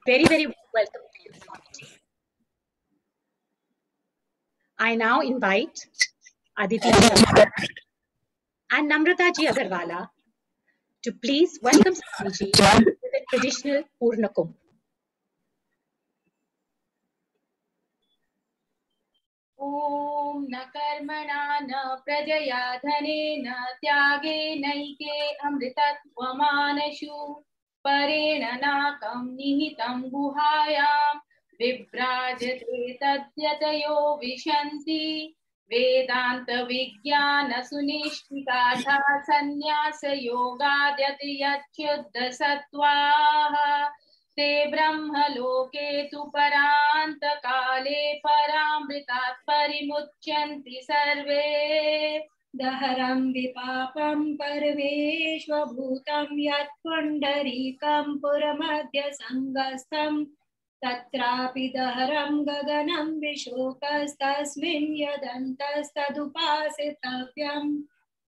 Very, very welcome to you, Swamiji. I now invite Aditi Sharma and Namrata ji Agarwala to please welcome Swamiji with a traditional Purna Kumbh. ॐ न कर्मणा न प्रजया धनेन त्यागेनैके अमृतत्वमानशु परेण नाकं निहितं गुहायां विभ्राजते तद्यतयो विशन्ति वेदान्तविज्ञानसुनिश्चिताथा सन्न्यासयोगाद्यतियच्युद्धसत्त्वाः ते ब्रह्मलोके तु परान्तकाले परामृतात् परिमुच्यन्ति सर्वे दहरं विपापं परमेश्वभूतं यत् पुण्डरीकं पुरमध्य संगस्थं तत्रापि दहरं गगनं विशोकस्तस्मिन् यदन्तस्तदुपासितव्यम्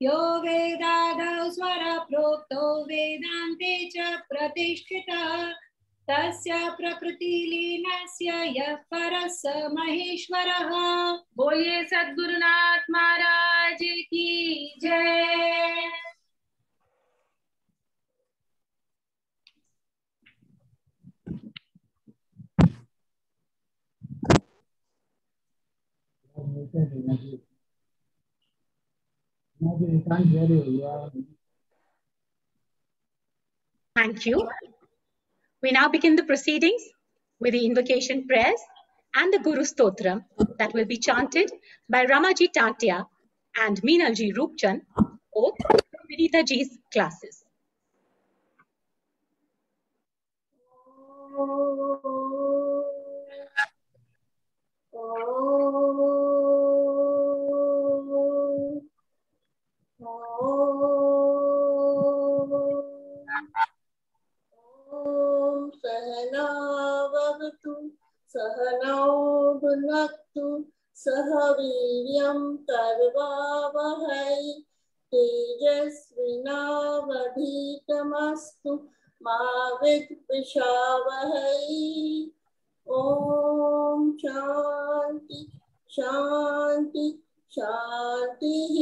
यो वेदादौ स्वरप्रोक्तो वेदान्ते च प्रतिष्ठितः तस्य प्रकृतिलीनस्य यः परः स महेश्वरः। बोलिए सद्गुरुनाथ महाराज की जय। Thank you. We now begin the proceedings with the invocation prayers and the Guru Stotram that will be chanted by Ramaji Tatia and Meenalji Roopchand, both from Vinita Ji's classes. सहना भवतु सहनौ भुनक्तु सह वीर्यं कर्वावहै तेजस्विनावधीतमस्तु मा विद्विषावहै। ॐ शान्ति शान्ति शान्तिः।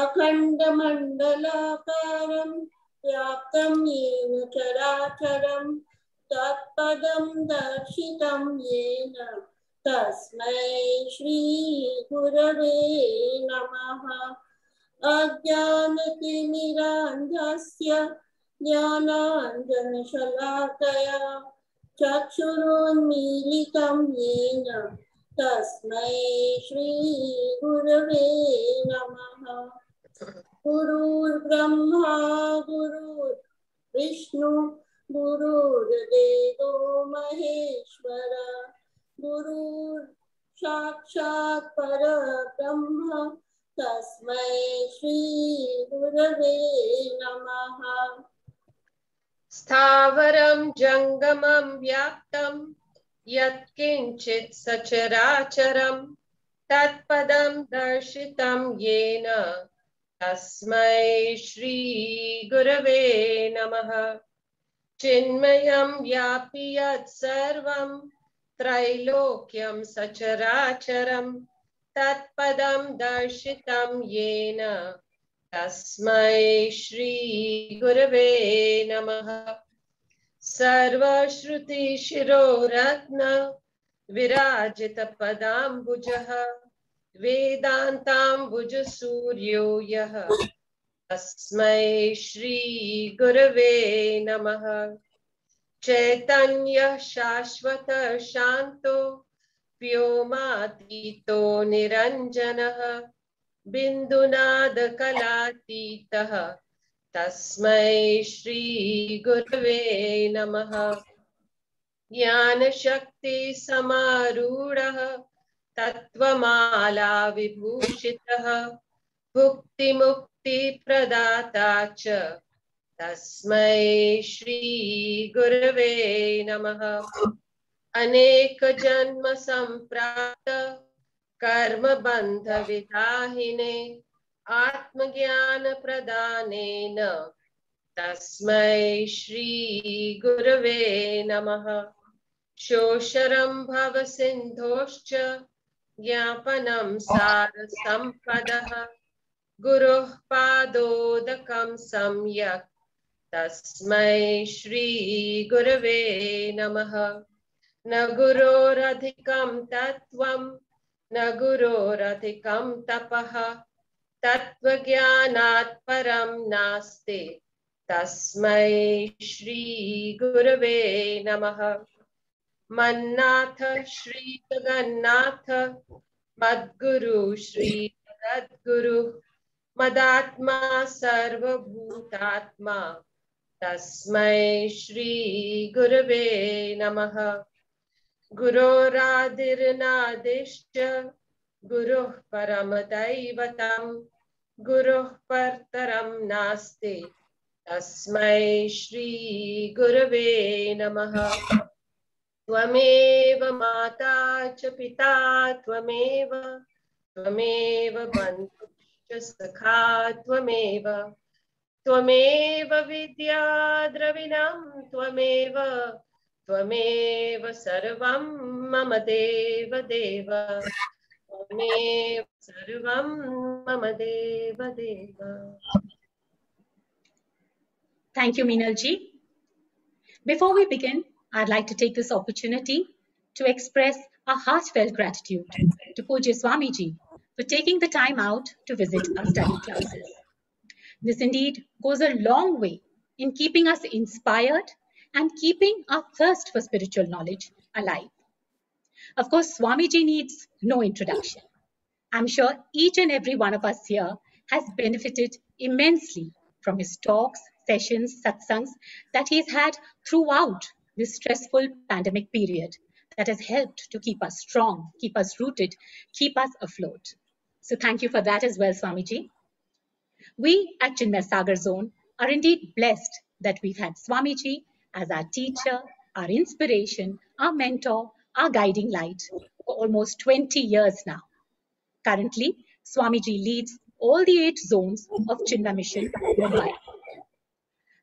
अखण्डमण्डलाकारं व्याप्तं येन चराचरं तत्पदं दर्शितं येन तस्मै श्री गुरवे नमः। अज्ञानतिमिरान्धस्य ज्ञानाञ्जनशलाकया चक्षुरुन्मीलितं येन तस्मै श्री गुरवे नमः। गुरुर्ब्रह्मा गुरुर्विष्णु गुरुर्देवो महेश्वर गुरुर्साक्षात् परब्रह्म तस्मै श्री गुरवे नमः। स्थावरं जंगमं व्याप्तं यत्किंचित् सचराचरं तत्पदं दर्शितं येन तस्मै श्री गुरवे नमः। चिन्मयं व्यापि यत् सर्वं त्रैलोक्यं सचराचरं तत्पदं दर्शितं येन तस्मै श्री गुरवे नमः। सर्वश्रुतिशिरोरत्न विराजितपदाम्बुजः वेदान्ताम्बुजसूर्यो यः तस्मै श्री गुरवे नमः। चैतन्यः शाश्वत शान्तो व्योमातीतो निरञ्जनः बिन्दुनादकलातीतः तस्मै श्री गुरवे नमः। ज्ञानशक्ति समारूढ़ः तत्वमाला विभूषितः भुक्तिमुक्ति प्रदाता च तस्मै श्री गुरवे नमः। अनेक जन्म संप्राप्त कर्म बंध विदाहिने आत्मज्ञान प्रदानेन तस्मै श्री गुरवे नमः। शोषरं भवसिन्धोश्च ज्ञापनं सारसम्पदः गुरुः पादोदकं सम्यक् तस्मै श्री गुरवे नमः। न गुरोरधिकं तत्त्वं न गुरोरधिकं तपः तत्त्वज्ञानात् परं नास्ति तस्मै श्री गुरवे नमः। मन्नाथ श्री जगन्नाथ मद्गुरु श्री सद्गुरु मदात्मा सर्वभूतात्मा तस्मै श्री गुरवे नमः। गुरोरादिर्नादिश्च गुरुः परमदैवतं गुरुः परतरं नास्ति तस्मै श्री गुरवे नमः। त्वमेव माता च पिता त्वमेव त्वमेव बन्धुश्च सखा त्वमेव त्वमेव विद्या द्रविणं त्वमेव त्वमेव सर्वं मम देव देव त्वमेव सर्वं मम देव देव। Thank you, Meenalji. Before we begin, I'd like to take this opportunity to express our heartfelt gratitude to Pujya Swamiji for taking the time out to visit our study classes. This indeed goes a long way in keeping us inspired and keeping our thirst for spiritual knowledge alive. Of course, Swamiji needs no introduction. I'm sure each and every one of us here has benefited immensely from his talks, sessions, satsangs that he's had throughout this stressful pandemic period that has helped to keep us strong, keep us rooted, keep us afloat. So thank you for that as well, Swamiji. We at Chinmay Sagar Zone are indeed blessed that we've had Swamiji as our teacher, our inspiration, our mentor, our guiding light for almost 20 years now. Currently, Swamiji leads all the 8 zones of Chinmay Mission, Mumbai.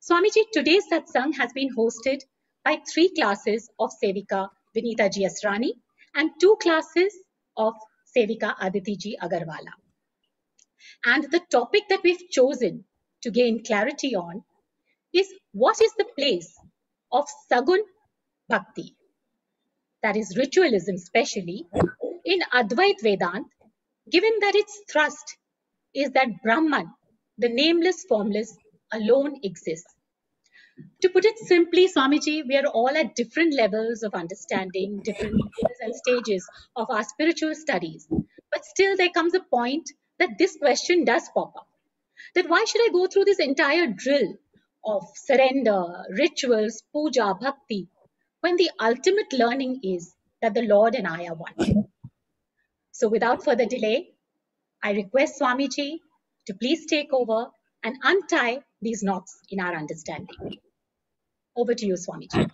Swamiji, today's satsang has been hosted by 3 classes of Sevika Vinita Ji Asrani and 2 classes of Sevika Aditi Ji Agarwala. And the topic that we've chosen to gain clarity on is what is the place of Sagun Bhakti, that is ritualism specially, in Advait Vedant, given that its thrust is that Brahman, the nameless, formless, alone exists. To put it simply, Swamiji, we are all at different levels of understanding, different levels and stages of our spiritual studies. But still there comes a point that this question does pop up. That why should I go through this entire drill of surrender, rituals, puja, bhakti, when the ultimate learning is that the Lord and I are one? So without further delay, I request Swamiji to please take over and untie these knots in our understanding. Over to you, Swamiji.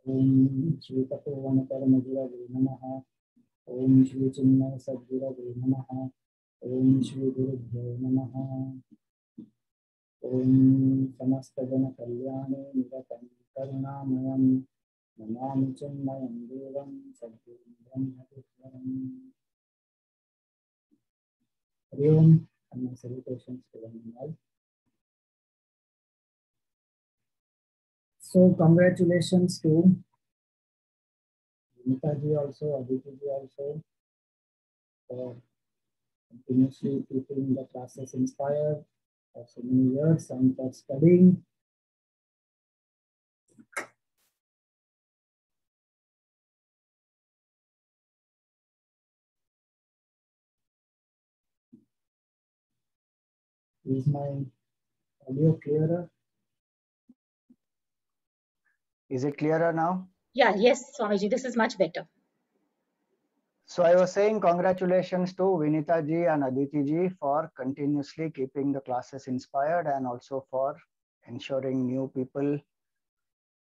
Om Shri Tapovana Paramagurave Namaha. Om Shri Chinmay Sadgurave Namaha. Om Shri Gurubhyo Namaha. Om Samastagana Kalyane Niratam Karunamayam Namami Chinmayam Devam Sadgurum Brahmatishwaram. Hari Om and my salutations to one and all. So congratulations to Vinita ji also, Aditi ji also, for continuously keeping the classes inspired for so many years and for studying. Is my audio clearer? Is it clearer now? Yeah, yes, Swamiji, this is much better. So I was saying congratulations to Vinita ji and Aditi ji for continuously keeping the classes inspired and also for ensuring new people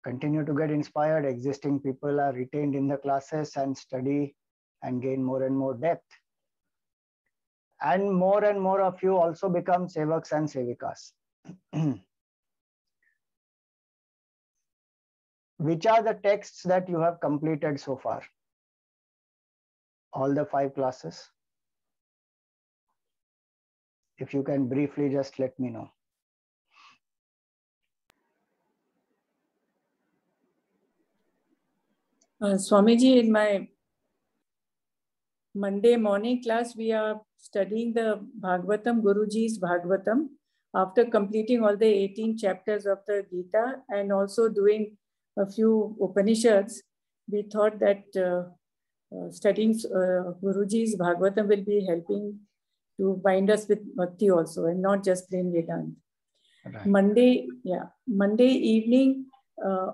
continue to get inspired, existing people are retained in the classes and study and gain more and more depth. and more of you also become sevaks and sevikas. Which are the texts that you have completed so far? All the 5 classes? If you can briefly just let me know. Swamiji, in my Monday morning class, we are studying the Bhagavatam, Guruji's Bhagavatam, after completing all the 18 chapters of the Gita and also doing a few Upanishads. We thought that studying Guruji's Bhagavatam will be helping to bind us with Bhakti also, and not just plain Vedanta. Right. Monday evening,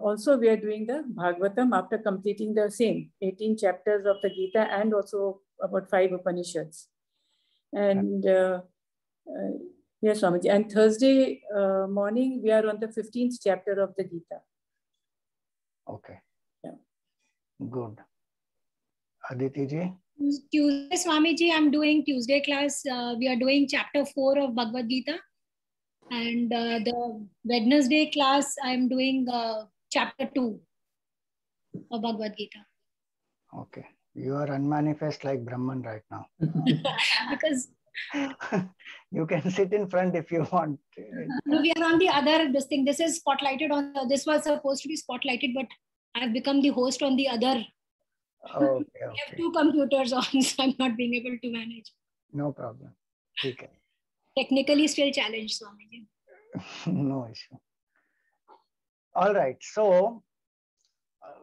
also we are doing the Bhagavatam after completing the same 18 chapters of the Gita and also about 5 Upanishads. And yes, Swamiji. And Thursday morning, we are on the 15th chapter of the Gita. Okay. Yeah. Good. Aditi ji? Tuesday, Swamiji, I'm doing Tuesday class. We are doing chapter 4 of Bhagavad Gita. And the Wednesday class, I'm doing chapter 2 of Bhagavad Gita. Okay. You are unmanifest like Brahman right now. Because you can sit in front if you want. No, we are on the other, this thing. This is spotlighted on, this was supposed to be spotlighted, but I've become the host on the other. Okay. We have 2 computers on, so I'm not being able to manage. No problem. Okay. Technically still challenged, Swamiji. No issue. All right. So,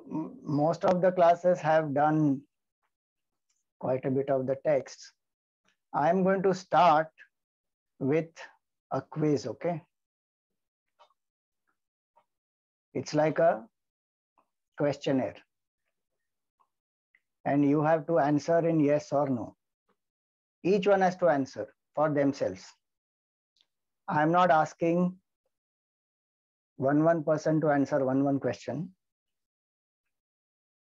most of the classes have done quite a bit of the text. I'm going to start with a quiz, okay? It's like a questionnaire. And you have to answer in yes or no. Each one has to answer for themselves. I'm not asking one person to answer one question.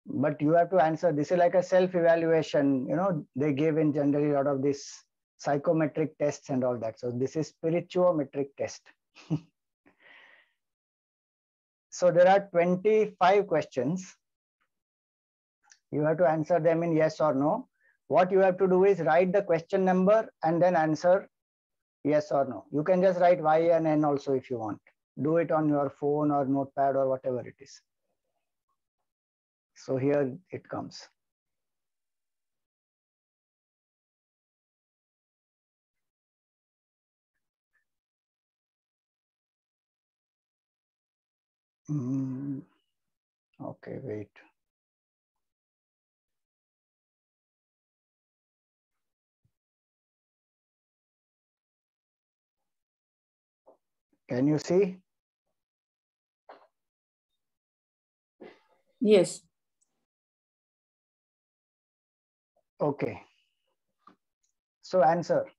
But you have to answer. This is like a self-evaluation. You know, they give in generally a lot of these psychometric tests and all that. So this is spirituometric test. So there are 25 questions. You have to answer them in yes or no. What you have to do is write the question number and then answer yes or no. You can just write Y and N also if you want. Do it on your phone or notepad or whatever it is. So here it comes. Okay, wait. Can you see? Yes. Okay. So answer.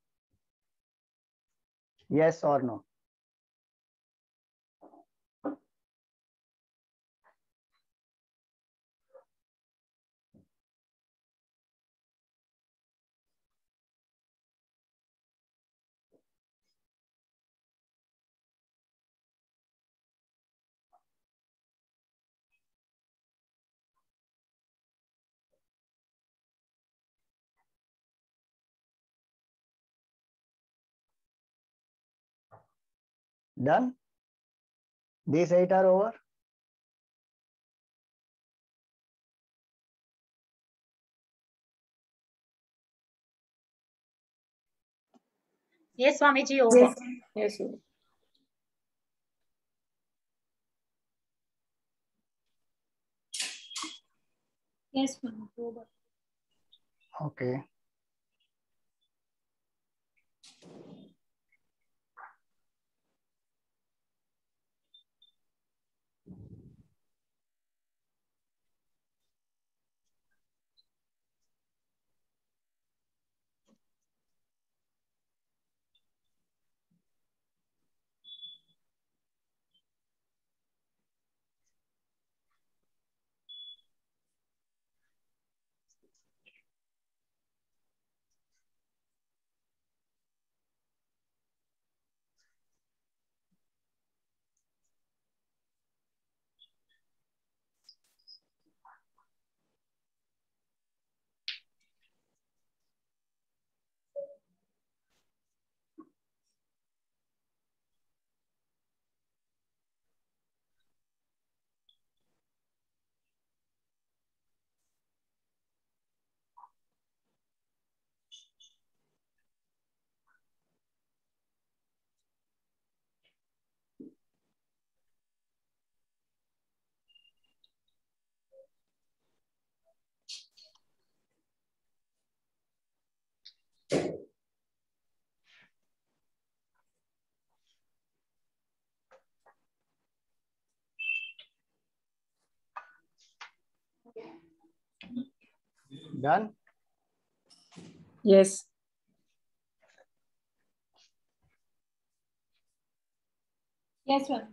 Yes or no? Done? These 8 are over? Yes, Swamiji, over. Yes. Yes, over. Okay. Done? Yes. Yes, sir.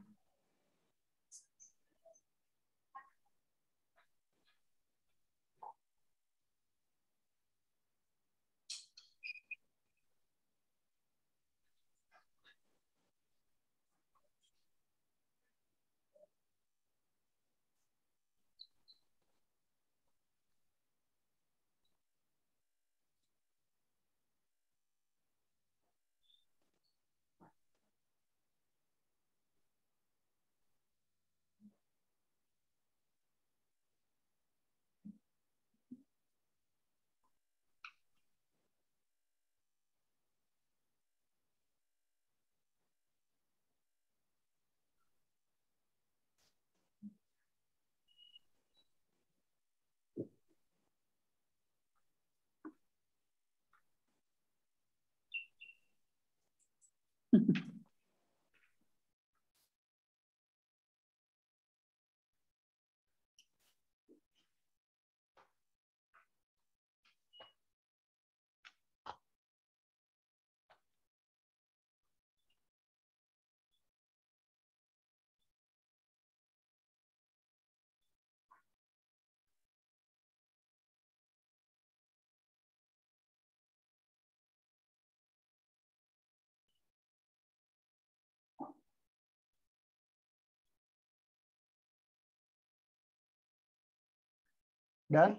Done?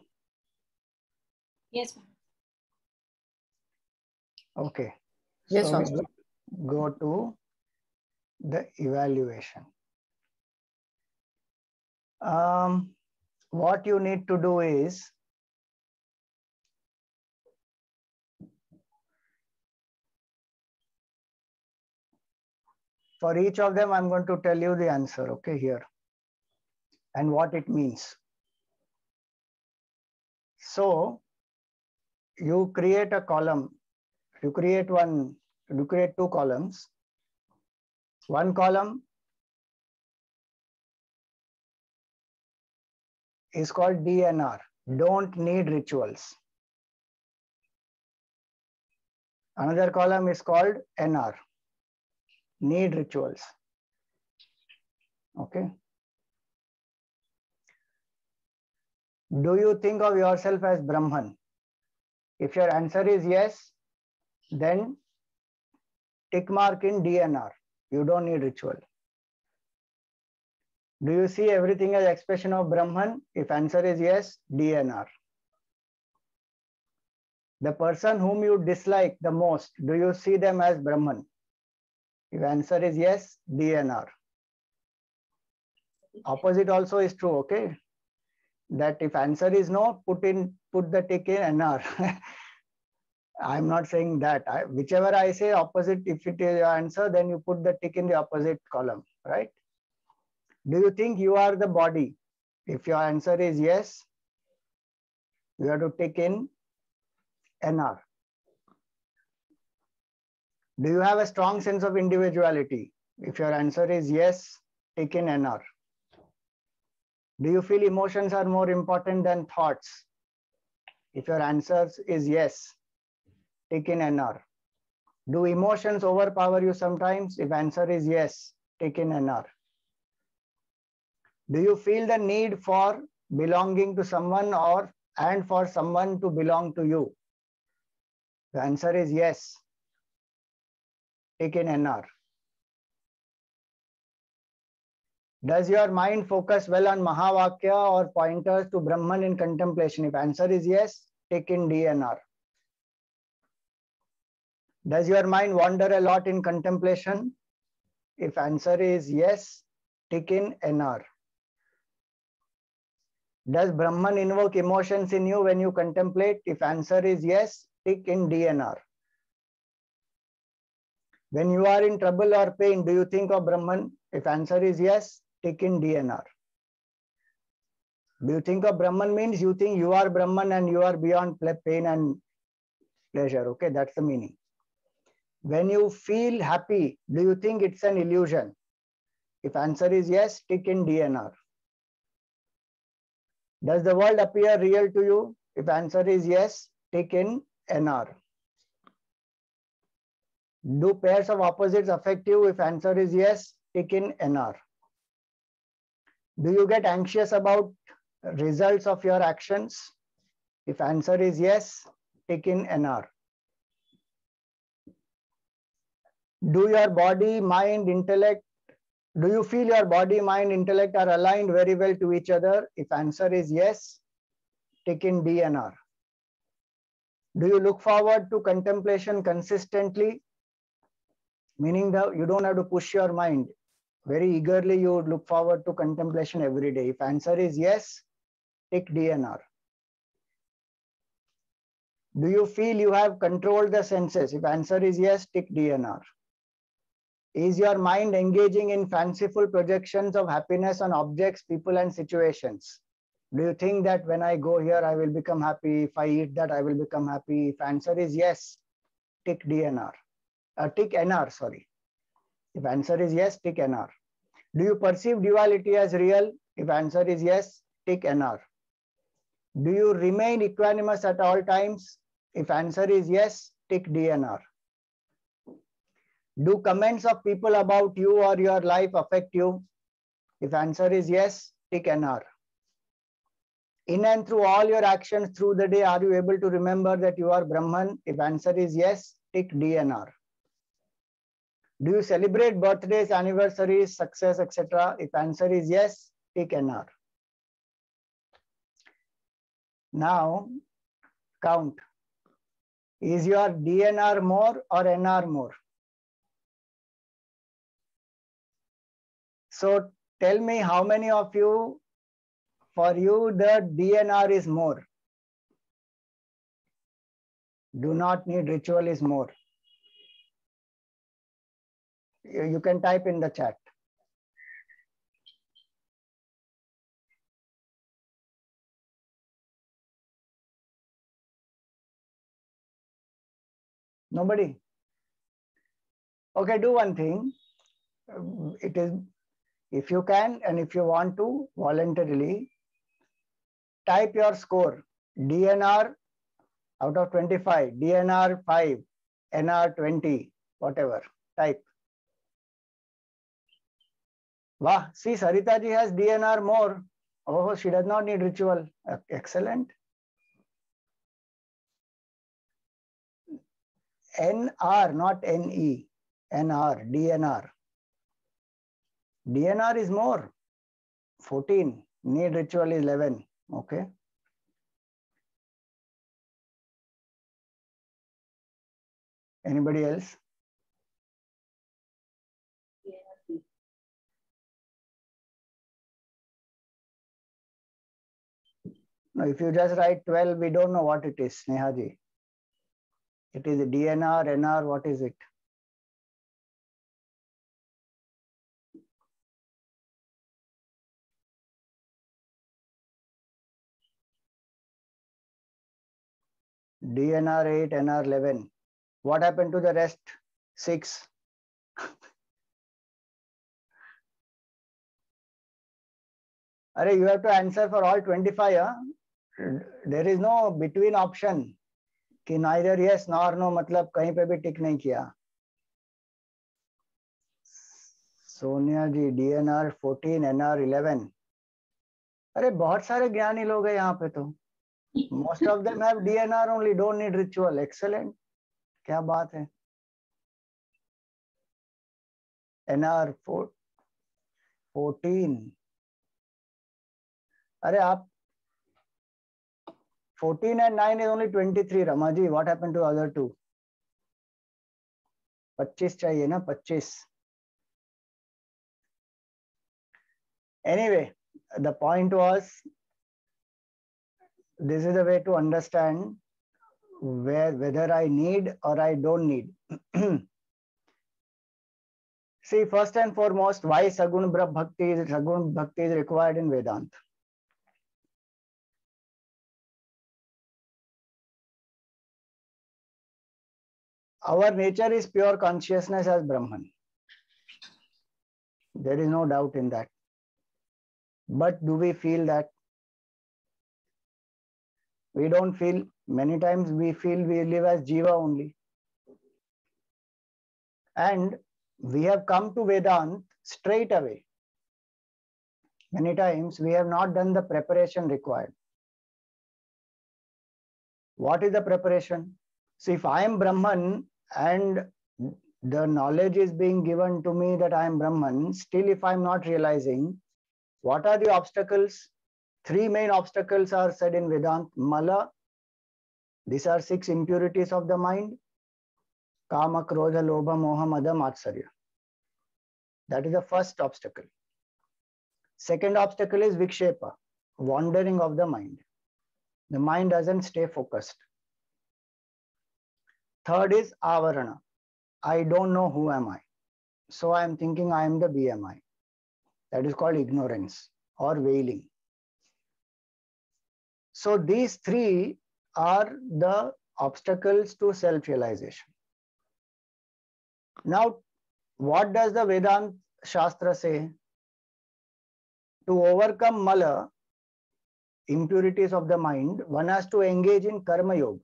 Yes, ma'am. Okay. Yes, So we Master. go to the evaluation. What you need to do is for each of them, I'm going to tell you the answer, okay, here, and what it means. So you create a column, you create two columns. One column is called DNR, don't need rituals. Another column is called NR, need rituals. Okay. Do you think of yourself as Brahman? If your answer is yes, then tick mark in DNR. You don't need ritual. Do you see everything as expression of Brahman? If answer is yes, DNR. The person whom you dislike the most, do you see them as Brahman? If answer is yes, DNR. Opposite also is true, okay? That if answer is no, put the tick in NR. I'm not saying that. Whichever I say opposite, if it is your answer, then you put the tick in the opposite column, right? Do you think you are the body? If your answer is yes, you have to tick in NR. Do you have a strong sense of individuality? If your answer is yes, tick in NR. Do you feel emotions are more important than thoughts? If your answer is yes, tick in NR. Do emotions overpower you sometimes? If answer is yes, tick in NR. Do you feel the need for belonging to someone and for someone to belong to you? The answer is yes, tick in NR. Does your mind focus well on Mahavakya or pointers to Brahman in contemplation? If answer is yes, tick in DNR. Does your mind wander a lot in contemplation? If answer is yes, tick in NR. Does Brahman invoke emotions in you when you contemplate? If answer is yes, tick in DNR. When you are in trouble or pain, do you think of Brahman? If answer is yes, tick in DNR. Do you think of Brahman means you think you are Brahman and you are beyond pain and pleasure? Okay, that's the meaning. When you feel happy, do you think it's an illusion? If answer is yes, tick in DNR. Does the world appear real to you? If answer is yes, tick in NR. Do pairs of opposites affect you? If answer is yes, tick in NR. Do you get anxious about results of your actions? If answer is yes, tick in NR. Do your body, mind, intellect, do you feel your body, mind, intellect are aligned very well to each other? If answer is yes, tick in DNR. Do you look forward to contemplation consistently? Meaning that you don't have to push your mind. Very eagerly you would look forward to contemplation every day. If answer is yes, tick DNR. Do you feel you have controlled the senses? If answer is yes, tick DNR. Is your mind engaging in fanciful projections of happiness on objects, people, and situations? Do you think that when I go here, I will become happy? If I eat that, I will become happy? If answer is yes, tick DNR. Tick NR, sorry. If answer is yes, tick NR. Do you perceive duality as real? If answer is yes, tick NR. Do you remain equanimous at all times? If answer is yes, tick DNR. Do comments of people about you or your life affect you? If answer is yes, tick NR. In and through all your actions through the day, are you able to remember that you are Brahman? If answer is yes, tick DNR. Do you celebrate birthdays, anniversaries, success, etc.? If answer is yes, tick NR. Now, count. Is your DNR more or NR more? So tell me how many of you, for you, the DNR is more. Do not need ritual is more. You can type in the chat. Nobody? Okay, do one thing. It is, if you can and if you want to, voluntarily, type your score. DNR out of 25, DNR 5, NR 20, whatever. Type. Wow, see, Sarita ji has DNR more. Oh, she does not need ritual. Excellent. NR, not NE. NR, DNR. DNR is more. 14. Need ritual is 11. Okay. Anybody else? No, if you just write 12, we don't know what it is, Snehaji. It is DNR, NR, what is it? DNR 8, NR 11. What happened to the rest? 6. Arey, you have to answer for all 25. Huh? There is no between option. कि neither yes nor no, मतलब कहीं पे भी टिक नहीं किया. सोनिया जी DNR 14, NR 11. अरे बहुत सारे ज्ञानी लोग हैं यहाँ पे तो. Most of them have DNR only, don't need ritual. Excellent. क्या बात है. NR 14. अरे आप 14 and 9 is only 23. Ramaji, what happened to other two? 25 चाहिए ना, 25. Anyway, the point was, this is the way to understand whether I need or I don't need. See, first and foremost, why Sagun Bhakti is required in Vedanta. Our nature is pure consciousness as Brahman. There is no doubt in that. But do we feel that? We don't feel, many times we feel we live as Jiva only. And we have come to Vedanta straight away. Many times we have not done the preparation required. What is the preparation? So if I am Brahman and the knowledge is being given to me that I am Brahman, still if I am not realizing, what are the obstacles? 3 main obstacles are said in Vedanta. Mala, these are 6 impurities of the mind. Kama, Krodha, Lobha, Moha, Mada, Matsarya. That is the first obstacle. Second obstacle is Vikshepa, wandering of the mind. The mind doesn't stay focused. Third is Avarana. I don't know who am I. So I am thinking I am the BMI. That is called ignorance or veiling. So these 3 are the obstacles to self-realization. Now, what does the Vedanta Shastra say? To overcome Mala, impurities of the mind, one has to engage in Karma Yoga.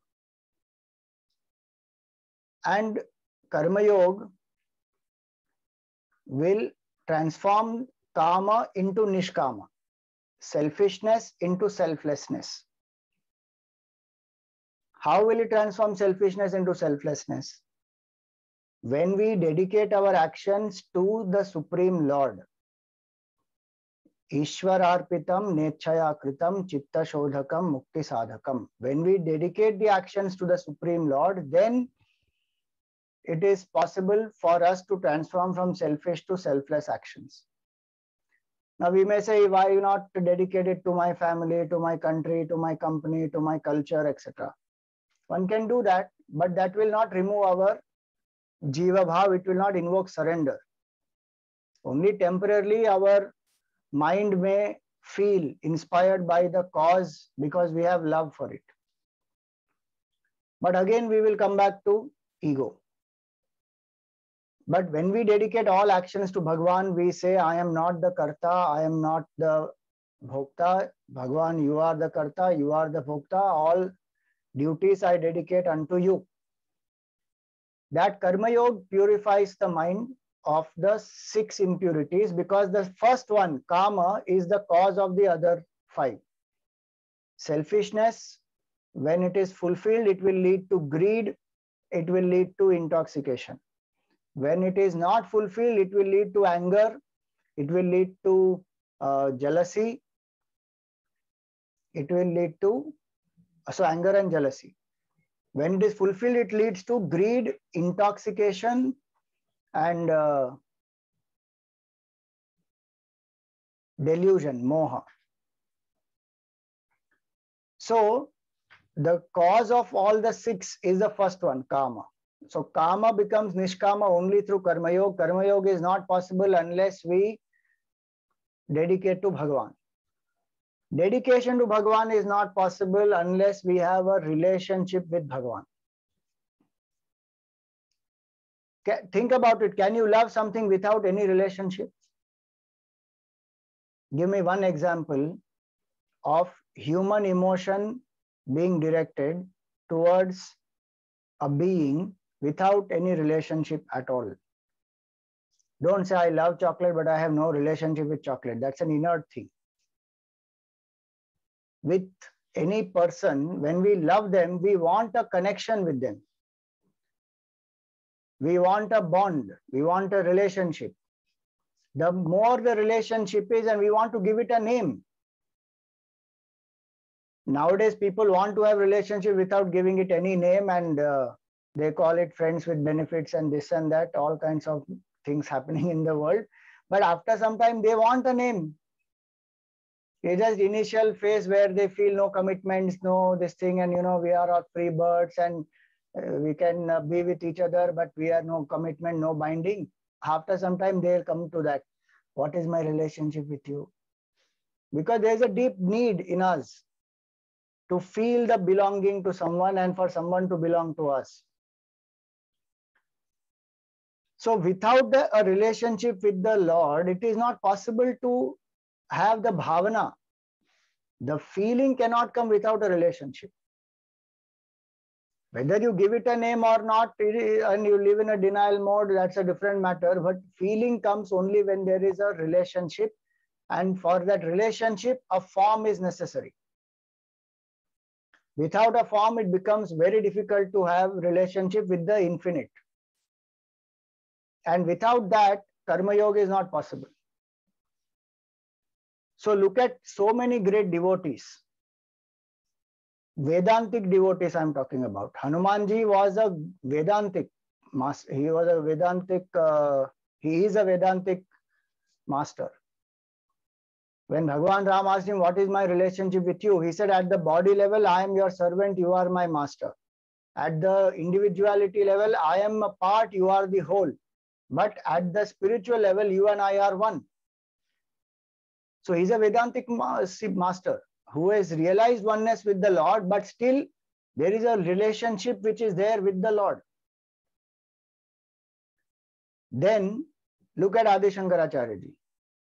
And Karma Yoga will transform Kama into Nishkama, selfishness into selflessness. How will it transform selfishness into selflessness? When we dedicate our actions to the Supreme Lord. Ishwararpitam nechaya kritam chitta shodhakam mukti sadhakam. When we dedicate the actions to the Supreme Lord, then it is possible for us to transform from selfish to selfless actions. Now we may say, why not dedicate it to my family, to my country, to my company, to my culture, etc. One can do that, but that will not remove our Jiva Bhav, it will not invoke surrender. Only temporarily our mind may feel inspired by the cause because we have love for it. But again, we will come back to ego. But when we dedicate all actions to Bhagwan, we say, I am not the Karta, I am not the Bhokta. Bhagwan, you are the Karta, you are the Bhokta. All duties I dedicate unto you. That Karma Yoga purifies the mind of the 6 impurities because the first one, Kama, is the cause of the other 5. Selfishness, when it is fulfilled, it will lead to greed, it will lead to intoxication. When it is not fulfilled, it will lead to anger, it will lead to jealousy, it will lead to anger and jealousy. When it is fulfilled, it leads to greed, intoxication, and delusion, moha. So the cause of all the 6 is the first one, Kama. So Kama becomes Nishkama only through Karma Yoga. Karma Yoga is not possible unless we dedicate to Bhagwan. Dedication to Bhagwan is not possible unless we have a relationship with Bhagwan. Think about it. Can you love something without any relationship? Give me one example of human emotion being directed towards a being without any relationship at all. Don't say, I love chocolate, but I have no relationship with chocolate. That's an inert thing. With any person, when we love them, we want a connection with them. We want a bond. We want a relationship. The more the relationship is, and we want to give it a name. Nowadays, people want to have relationship without giving it any name, and they call it friends with benefits and this and that, all kinds of things happening in the world. But after some time, they want a name. It's just initial phase where they feel no commitments, no this thing, and we are all free birds and we can be with each other, but we are no commitment, no binding. After some time, they'll come to that. What is my relationship with you? Because there's a deep need in us to feel the belonging to someone and for someone to belong to us. So without a relationship with the Lord, it is not possible to have the bhavana. The feeling cannot come without a relationship. Whether you give it a name or not, and you live in a denial mode, that's a different matter. But feeling comes only when there is a relationship. And for that relationship, a form is necessary. Without a form, it becomes very difficult to have relationship with the infinite. And without that, Karma Yoga is not possible. So look at so many great devotees. Vedantic devotees I'm talking about. Hanumanji was a Vedantic master. He was a Vedantic, he is a Vedantic master. When Bhagavan Ram asked him, what is my relationship with you? He said, at the body level, I am your servant, you are my master. At the individuality level, I am a part, you are the whole. But at the spiritual level, you and I are one. So he's a Vedantic master who has realized oneness with the Lord, but still there is a relationship which is there with the Lord. Then look at Adi Shankaracharya ji,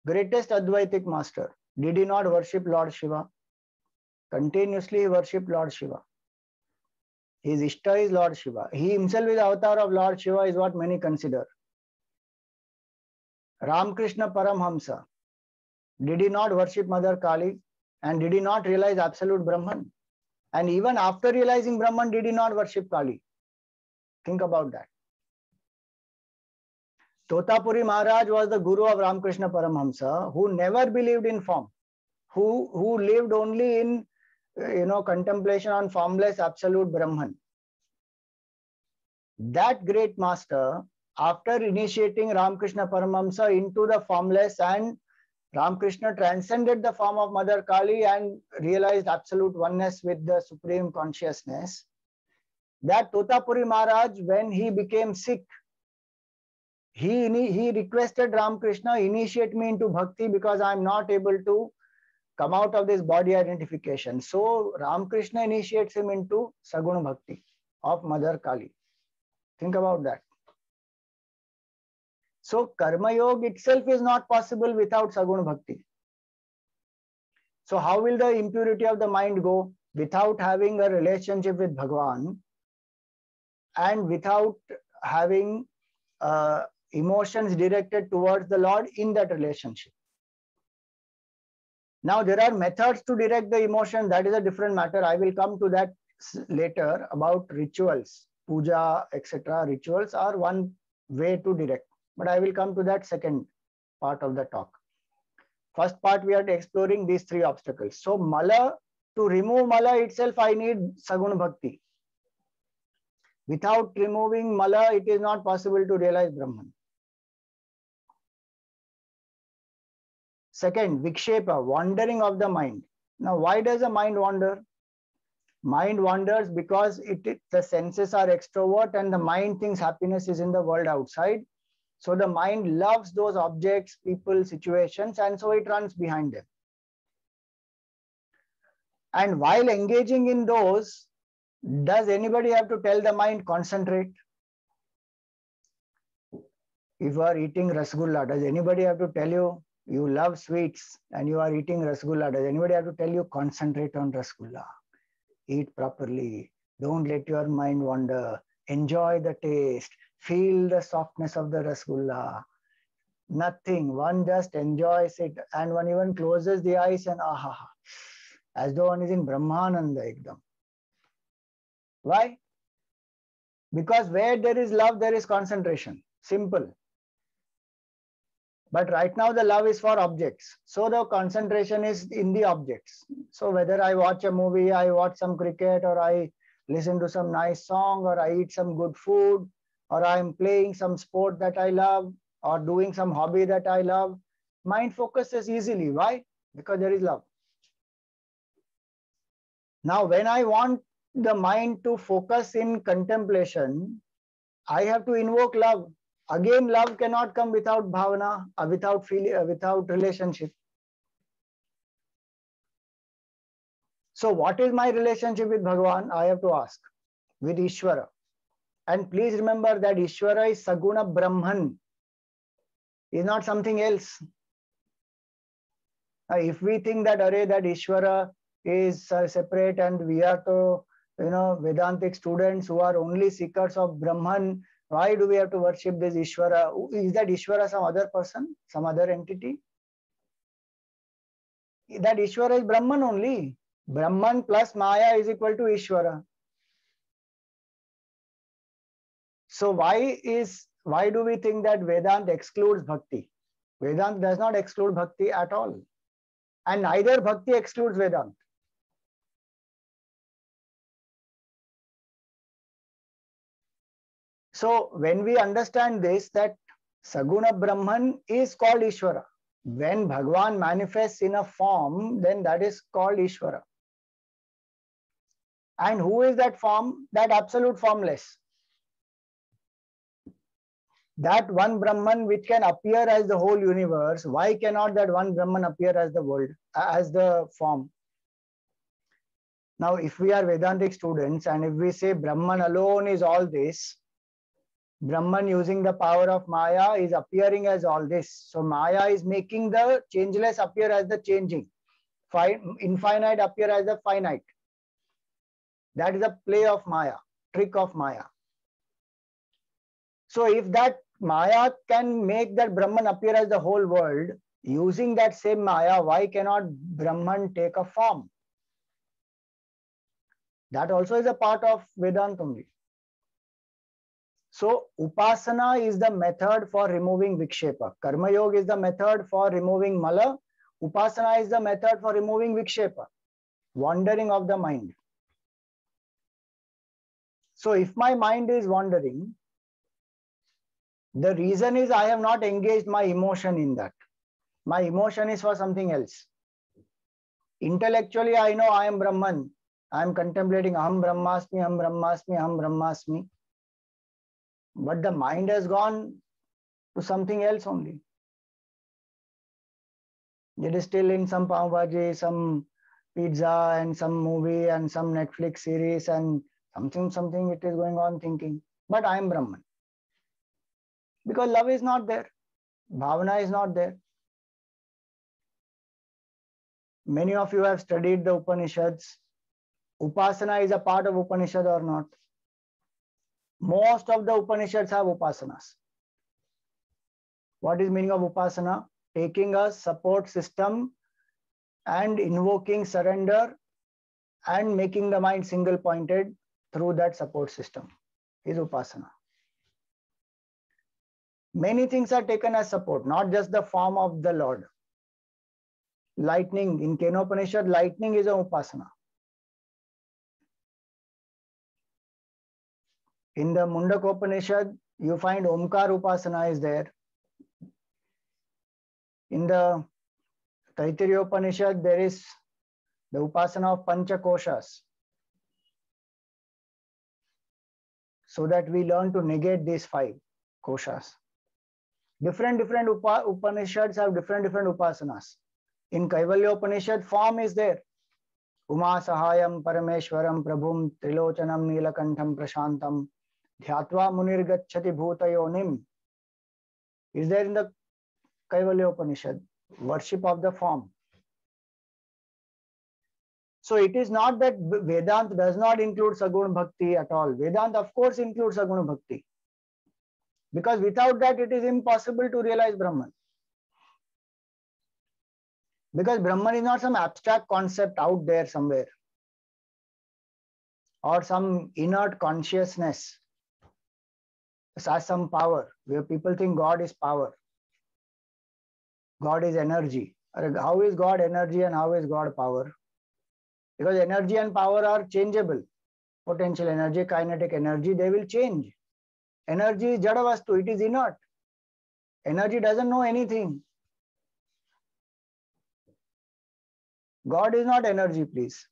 greatest Advaitic master. Did he not worship Lord Shiva? Continuously he worshipped Lord Shiva. His Ishta is Lord Shiva. He himself is the avatar of Lord Shiva, is what many consider. Ramakrishna Paramhamsa, did he not worship Mother Kali? And did he not realize absolute Brahman? And even after realizing Brahman, did he not worship Kali? Think about that. Totapuri Maharaj was the guru of Ramakrishna Paramhamsa, who never believed in form, who lived only in contemplation on formless absolute Brahman. That great master, after initiating Ramakrishna Paramhamsa into the formless, and Ramakrishna transcended the form of Mother Kali and realized absolute oneness with the Supreme Consciousness, that Totapuri Maharaj, when he became sick, he requested Ramakrishna, initiate me into bhakti because I am not able to come out of this body identification. So Ramakrishna initiates him into Saguna Bhakti of Mother Kali. Think about that. So Karma Yoga itself is not possible without Saguna Bhakti. So how will the impurity of the mind go? Without having a relationship with Bhagavan and without having emotions directed towards the Lord in that relationship. Now there are methods to direct the emotion. That is a different matter. I will come to that later about rituals. Puja, etc. Rituals are one way to direct. But I will come to that second part of the talk. First part, we are exploring these three obstacles. So Mala, to remove Mala itself, I need Saguna Bhakti. Without removing Mala, it is not possible to realize Brahman. Second, Vikshepa, wandering of the mind. Now, why does the mind wander? Mind wanders because the senses are extrovert and the mind thinks happiness is in the world outside. So the mind loves those objects, people, situations, and so it runs behind them. And while engaging in those, does anybody have to tell the mind, concentrate? If you are eating rasgulla, does anybody have to tell you, you love sweets and you are eating rasgulla? Does anybody have to tell you, concentrate on rasgulla? Eat properly. Don't let your mind wander. Enjoy the taste. Feel the softness of the rasgulla. Nothing. One just enjoys it, and one even closes the eyes and aha, as though one is in Brahmananda ekdam. Why? Because where there is love, there is concentration. Simple. But right now the love is for objects. So the concentration is in the objects. So whether I watch a movie, I watch some cricket, or I listen to some nice song, or I eat some good food, or I am playing some sport that I love, or doing some hobby that I love, mind focuses easily. Why? Because there is love. Now, when I want the mind to focus in contemplation, I have to invoke love. Again, love cannot come without bhavana, without feeling, without relationship. So what is my relationship with Bhagavan? I have to ask. With Ishvara. And please remember that Ishvara is Saguna Brahman. Is not something else. If we think that Ishvara is separate and we are to Vedantic students who are only seekers of Brahman, why do we have to worship this Ishvara? Is that Ishvara some other person, some other entity? That Ishvara is Brahman only. Brahman plus Maya is equal to Ishvara. So why do we think that Vedanta excludes Bhakti? Vedanta does not exclude Bhakti at all. And neither Bhakti excludes Vedanta. So when we understand this, that Saguna Brahman is called Ishvara. When Bhagwan manifests in a form, then that is called Ishvara. And who is that form? That absolute formless. That one Brahman which can appear as the whole universe, why cannot that one Brahman appear as the world, as the form? Now, if we are Vedantic students and if we say Brahman alone is all this, Brahman using the power of Maya is appearing as all this. So Maya is making the changeless appear as the changing, infinite appear as the finite. That is a play of Maya, trick of Maya. So if that Maya can make that Brahman appear as the whole world, using that same Maya, why cannot Brahman take a form? That also is a part of Vedanta only. So Upasana is the method for removing Vikshepa. Karma Yoga is the method for removing Mala. Upasana is the method for removing Vikshepa, wandering of the mind. So if my mind is wandering, the reason is I have not engaged my emotion in that. My emotion is for something else. Intellectually, I know I am Brahman. I am contemplating Aham Brahmasmi, Aham Brahmasmi, Aham Brahmasmi. But the mind has gone to something else only. It is still in some pav bhaji, some pizza and some movie and some Netflix series and something it is going on thinking. But I am Brahman. Because love is not there. Bhavana is not there. Many of you have studied the Upanishads. Upasana is a part of Upanishad or not? Most of the Upanishads have Upasanas. What is meaning of Upasana? Taking a support system and invoking surrender and making the mind single pointed through that support system is Upasana. Many things are taken as support, not just the form of the Lord. Lightning, in Kenopanishad, lightning is an Upasana. In the Mundakopanishad, you find Omkar Upasana is there. In the Taittiriya Upanishad, there is the Upasana of Pancha Koshas. So that we learn to negate these 5 koshas. Different Upanishads have different Upasanas. In Kaivalya Upanishad, form is there. Uma Sahayam Parameshwaram Prabhum Trilochanam Nilakantham Prashantam Dhyatva Munir Gacchati Bhutayonim is there in the Kaivalya Upanishad. Worship of the form. So it is not that Vedanta does not include Saguna Bhakti at all. Vedanta of course includes Saguna Bhakti. Because without that it is impossible to realize Brahman. Because Brahman is not some abstract concept out there somewhere. Or some inert consciousness. As some power. Where people think God is power. God is energy. How is God energy and how is God power? Because energy and power are changeable. Potential energy, kinetic energy, they will change. Energy is Jadavastu, it is inert. Energy doesn't know anything. God is not energy, please.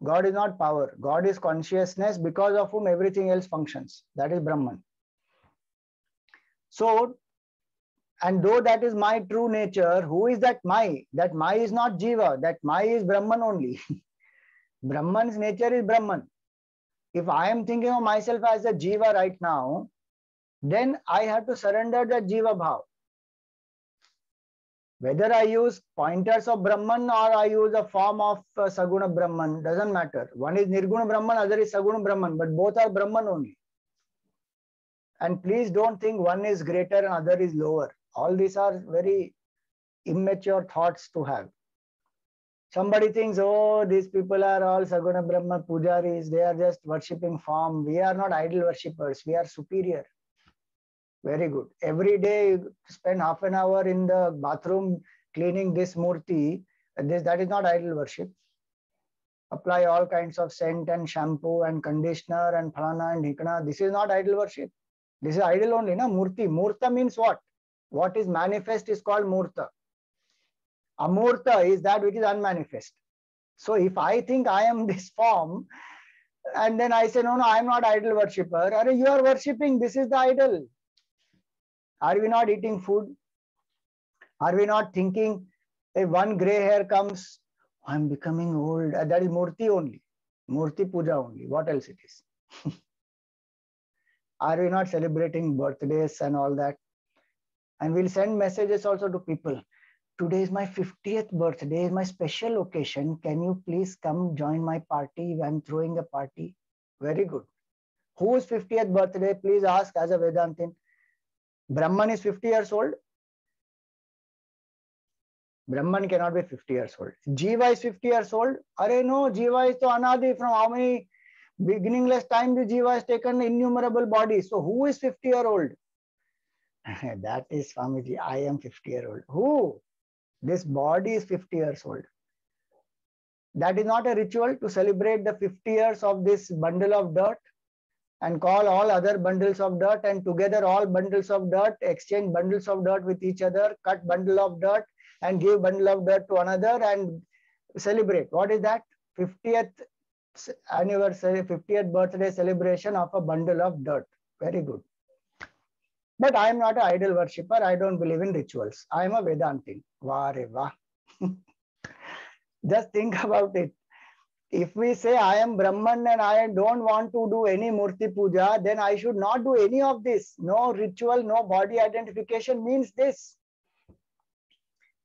God is not power. God is consciousness because of whom everything else functions. That is Brahman. So, and though that is my true nature, who is that my? That my is not Jiva. That my is Brahman only. Brahman's nature is Brahman. If I am thinking of myself as a Jiva right now, then I have to surrender the Jiva Bhav. Whether I use pointers of Brahman or I use a form of Saguna Brahman, doesn't matter. One is Nirguna Brahman, other is Saguna Brahman, but both are Brahman only. And please don't think one is greater and other is lower. All these are very immature thoughts to have. Somebody thinks, oh, these people are all Saguna Brahma Pujaris, they are just worshipping form. We are not idol worshippers, we are superior. Very good. Every day you spend half an hour in the bathroom cleaning this murti. That is not idol worship. Apply all kinds of scent and shampoo and conditioner and phalana and dhikna. This is not idol worship. This is idol only, na? Murti. Murta means what? What is manifest is called murta. Amurta is that which is unmanifest. So if I think I am this form, and then I say, no, I am not idol worshipper. Are you are worshipping, this is the idol. Are we not eating food? Are we not thinking, if one gray hair comes, I am becoming old. That is murti only. Murti puja only. What else it is? Are we not celebrating birthdays and all that? And we'll send messages also to people. Today is my 50th birthday, is my special occasion. Can you please come join my party? I'm throwing a party. Very good. Whose 50th birthday? Please ask as a Vedantin. Brahman is 50 years old. Brahman cannot be 50 years old. Jiva is 50 years old. Arey no, Jiva is to Anadi. From how many beginningless time the Jiva has taken innumerable bodies. So who is 50-year-old? That is Swamiji. I am 50-year-old. Who? This body is 50 years old. That is not a ritual to celebrate the 50 years of this bundle of dirt and call all other bundles of dirt, and together all bundles of dirt, exchange bundles of dirt with each other, cut bundle of dirt and give bundle of dirt to another and celebrate. What is that? 50th anniversary, 50th birthday celebration of a bundle of dirt. Very good. But I am not an idol worshipper. I don't believe in rituals. I am a Vedantin. Vah re vah. Just think about it. If we say I am Brahman and I don't want to do any Murti Puja, then I should not do any of this. No ritual, no body identification means this.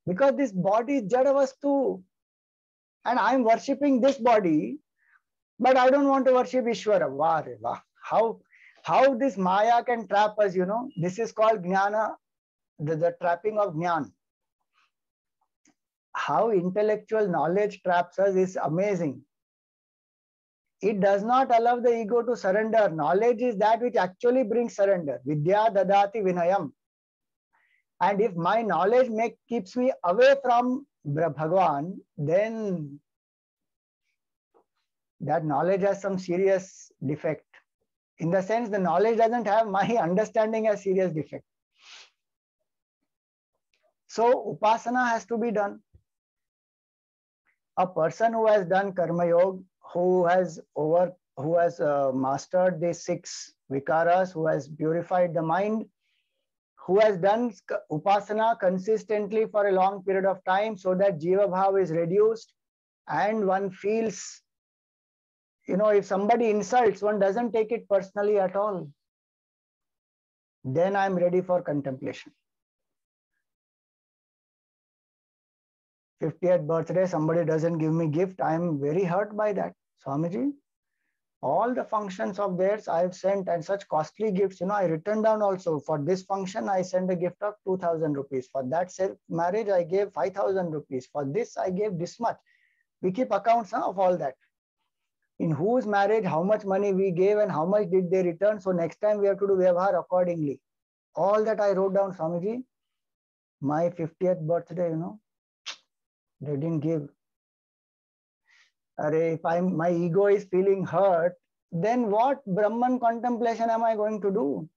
Because this body is Jadavastu. And I am worshipping this body, but I don't want to worship Ishvara. Vah re vah. How this Maya can trap us, you know. This is called Jnana, the trapping of Jnana. How intellectual knowledge traps us is amazing. It does not allow the ego to surrender. Knowledge is that which actually brings surrender. Vidya dadati vinayam. And if my knowledge keeps me away from Bhagwan, then that knowledge has some serious defect. In the sense, the knowledge doesn't have my understanding as serious defect. So Upasana has to be done. A person who has done Karma Yoga, who has mastered the 6 vikaras, who has purified the mind, who has done Upasana consistently for a long period of time so that Jiva Bhav is reduced and one feels, you know, if somebody insults, one doesn't take it personally at all. Then I'm ready for contemplation. 50th birthday, somebody doesn't give me gift, I am very hurt by that. Swamiji, all the functions of theirs I have sent, and such costly gifts, you know, I written down also. For this function, I sent a gift of 2,000 rupees. For that marriage, I gave 5,000 rupees. For this, I gave this much. We keep accounts of all that. In whose marriage, how much money we gave and how much did they return. So next time we have to do Vyavahar accordingly. All that I wrote down, Swamiji. My 50th birthday, you know, they didn't give. If my ego is feeling hurt, then what Brahman contemplation am I going to do?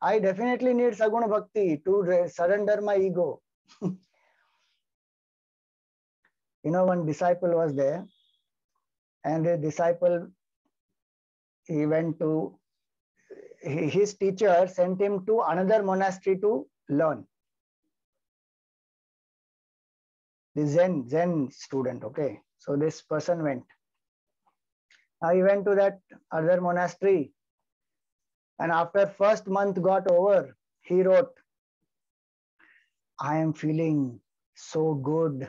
I definitely need Saguna Bhakti to surrender my ego. You know, one disciple was there, and the disciple, he went to, his teacher sent him to another monastery to learn. The Zen student, okay. So this person went. He went to that other monastery, and after first month got over, he wrote, I am feeling so good,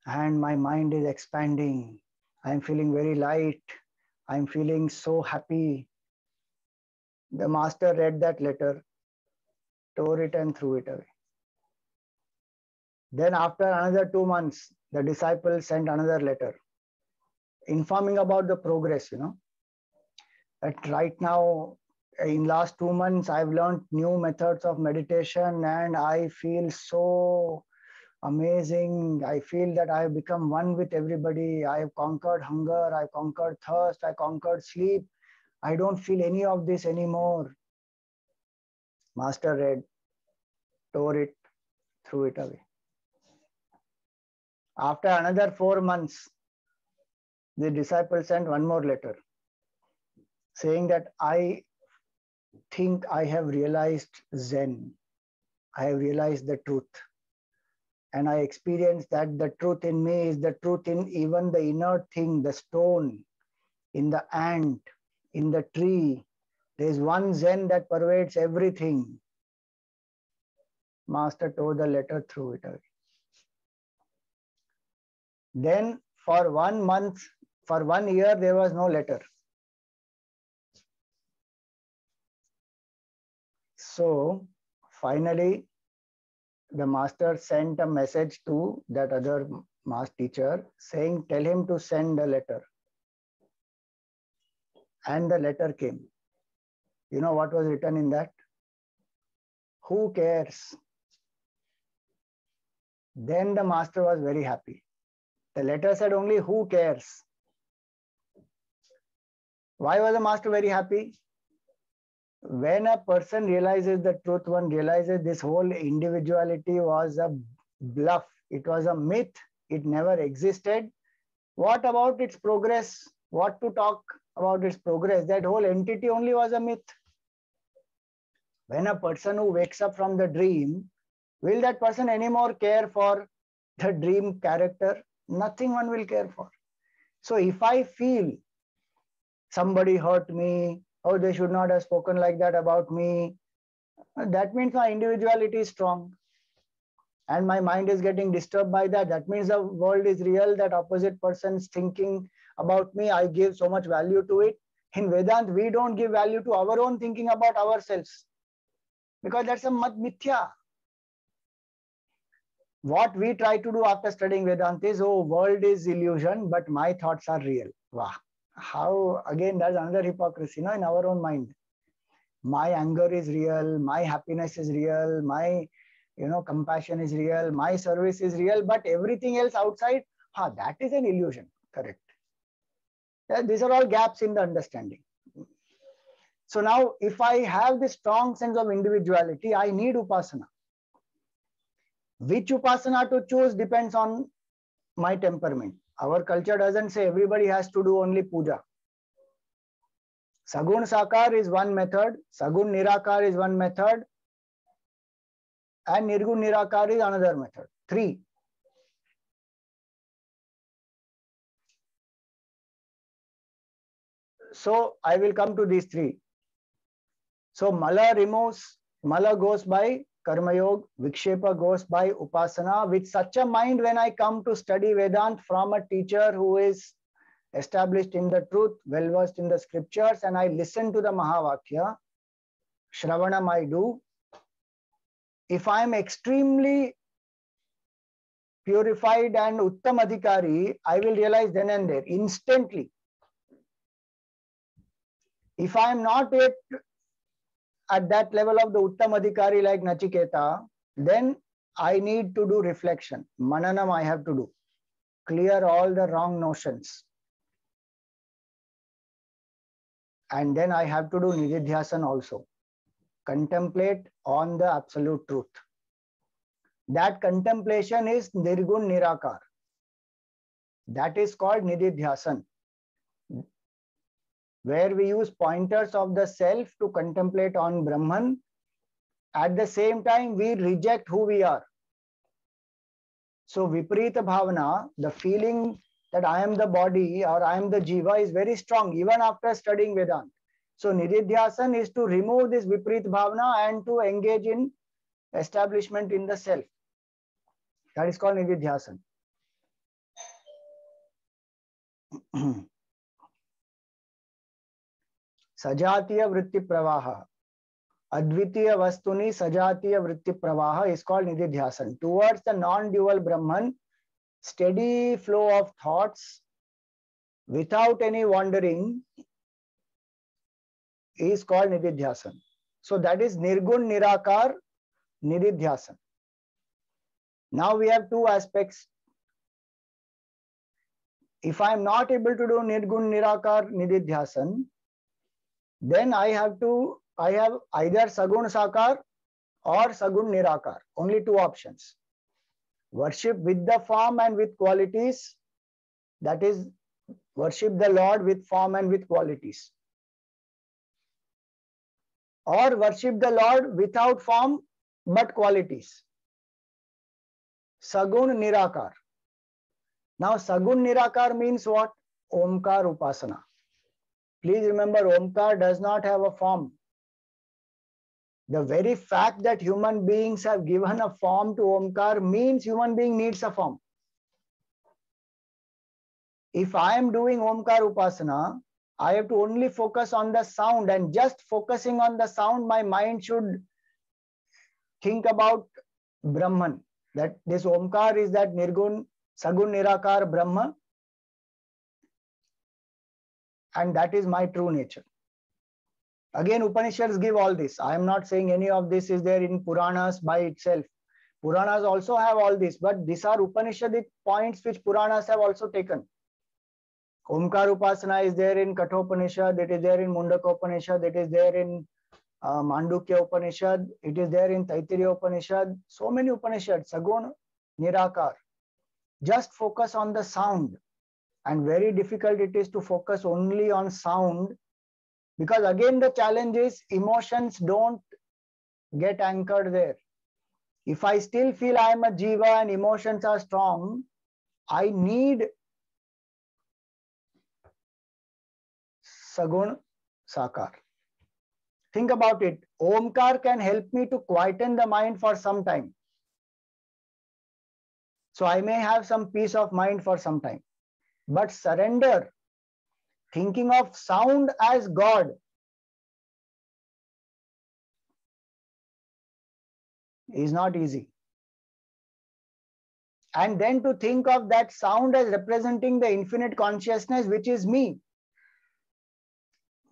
and my mind is expanding. I'm feeling very light. I'm feeling so happy. The master read that letter, tore it and threw it away. Then after another 2 months, the disciple sent another letter informing about the progress, that right now in last 2 months, I've learned new methods of meditation and I feel so amazing. I feel that I have become one with everybody. I have conquered hunger. I conquered thirst. I conquered sleep. I don't feel any of this anymore. Master read, tore it, threw it away. After another 4 months, the disciple sent one more letter saying that I think I have realized Zen. I have realized the truth. And I experienced that the truth in me is the truth in even the inert thing, the stone, in the ant, in the tree. There is one Zen that pervades everything. Master tore the letter, threw it away. Then for 1 month, for 1 year, there was no letter. So finally, the master sent a message to that other master teacher saying, tell him to send a letter. And the letter came. You know what was written in that? Who cares? Then the master was very happy. The letter said only who cares. Why was the master very happy? When a person realizes the truth, one realizes this whole individuality was a bluff. It was a myth. It never existed. What about its progress? What to talk about its progress? That whole entity only was a myth. When a person who wakes up from the dream, will that person anymore care for the dream character? Nothing one will care for. So if I feel somebody hurt me, oh, they should not have spoken like that about me, that means my individuality is strong. And my mind is getting disturbed by that. That means the world is real, that opposite person's thinking about me, I give so much value to it. In Vedanta, we don't give value to our own thinking about ourselves, because that's a mithya. What we try to do after studying Vedanta is, oh, world is illusion, but my thoughts are real. Wow. How, again, that's another hypocrisy, in our own mind. My anger is real, my happiness is real, my compassion is real, my service is real, but everything else outside, that is an illusion. Correct. These are all gaps in the understanding. So now, if I have this strong sense of individuality, I need upasana. Which upasana to choose depends on my temperament. Our culture doesn't say everybody has to do only puja. Sagun Sakar is one method, Sagun Nirakar is one method, and Nirgun Nirakar is another method. 3. So I will come to these 3. So Mala goes by Karma Yoga, Vikshepa goes by Upasana. With such a mind, when I come to study Vedanta from a teacher who is established in the truth, well versed in the scriptures, and I listen to the Mahavakya, Shravanam I do. If I am extremely purified and Uttam Adhikari, I will realize then and there, instantly. If I am not yet at that level of the Uttam Adhikari like Nachiketa, then I need to do reflection. Mananam I have to do. Clear all the wrong notions. And then I have to do Nididhyasan also. Contemplate on the absolute truth. That contemplation is Nirgun Nirakar. That is called Nididhyasan, where we use pointers of the self to contemplate on Brahman. At the same time, we reject who we are. So Viparita Bhavana, the feeling that I am the body or I am the jiva, is very strong even after studying Vedanta. So Nididhyasan is to remove this Viparita Bhavana and to engage in establishment in the self. That is called Nididhyasan. Sajatiya Vritti Pravaha. Advitiya Vastuni Sajatiya Vritti Pravaha is called Nididhyasan. Towards the non-dual Brahman, steady flow of thoughts without any wandering is called Nididhyasan. So that is Nirgun Nirakar Nididhyasan. Now we have two aspects. If I am not able to do Nirgun Nirakar Nididhyasan, then I have either Sagun Sakar or Sagun Nirakar. Only two options. Worship with the form and with qualities. That is, worship the Lord with form and with qualities. Or worship the Lord without form but qualities. Sagun Nirakar. Now, Sagun Nirakar means what? Omkar Upasana. Please remember, Omkar does not have a form. The very fact that human beings have given a form to Omkar means human being needs a form. If I am doing Omkar Upasana, I have to only focus on the sound, and just focusing on the sound, my mind should think about Brahman. That this Omkar is that Nirgun, Sagun Nirakar Brahma, and that is my true nature. Again, Upanishads give all this. I am not saying any of this is there in Puranas by itself. Puranas also have all this, but these are Upanishadic points which Puranas have also taken. Omkar Upasana is there in Kathopanishad, it is there in Mundakopanishad, it is there in Mandukya Upanishad, it is there in Taittiriya Upanishad. So many Upanishads, Sagun Nirakar. Just focus on the sound. And very difficult it is to focus only on sound, because again the challenge is emotions don't get anchored there. If I still feel I am a jiva and emotions are strong, I need Sagun Sakar. Think about it. Omkar can help me to quieten the mind for some time. So I may have some peace of mind for some time. But surrender, thinking of sound as God, is not easy. And then to think of that sound as representing the infinite consciousness, which is me,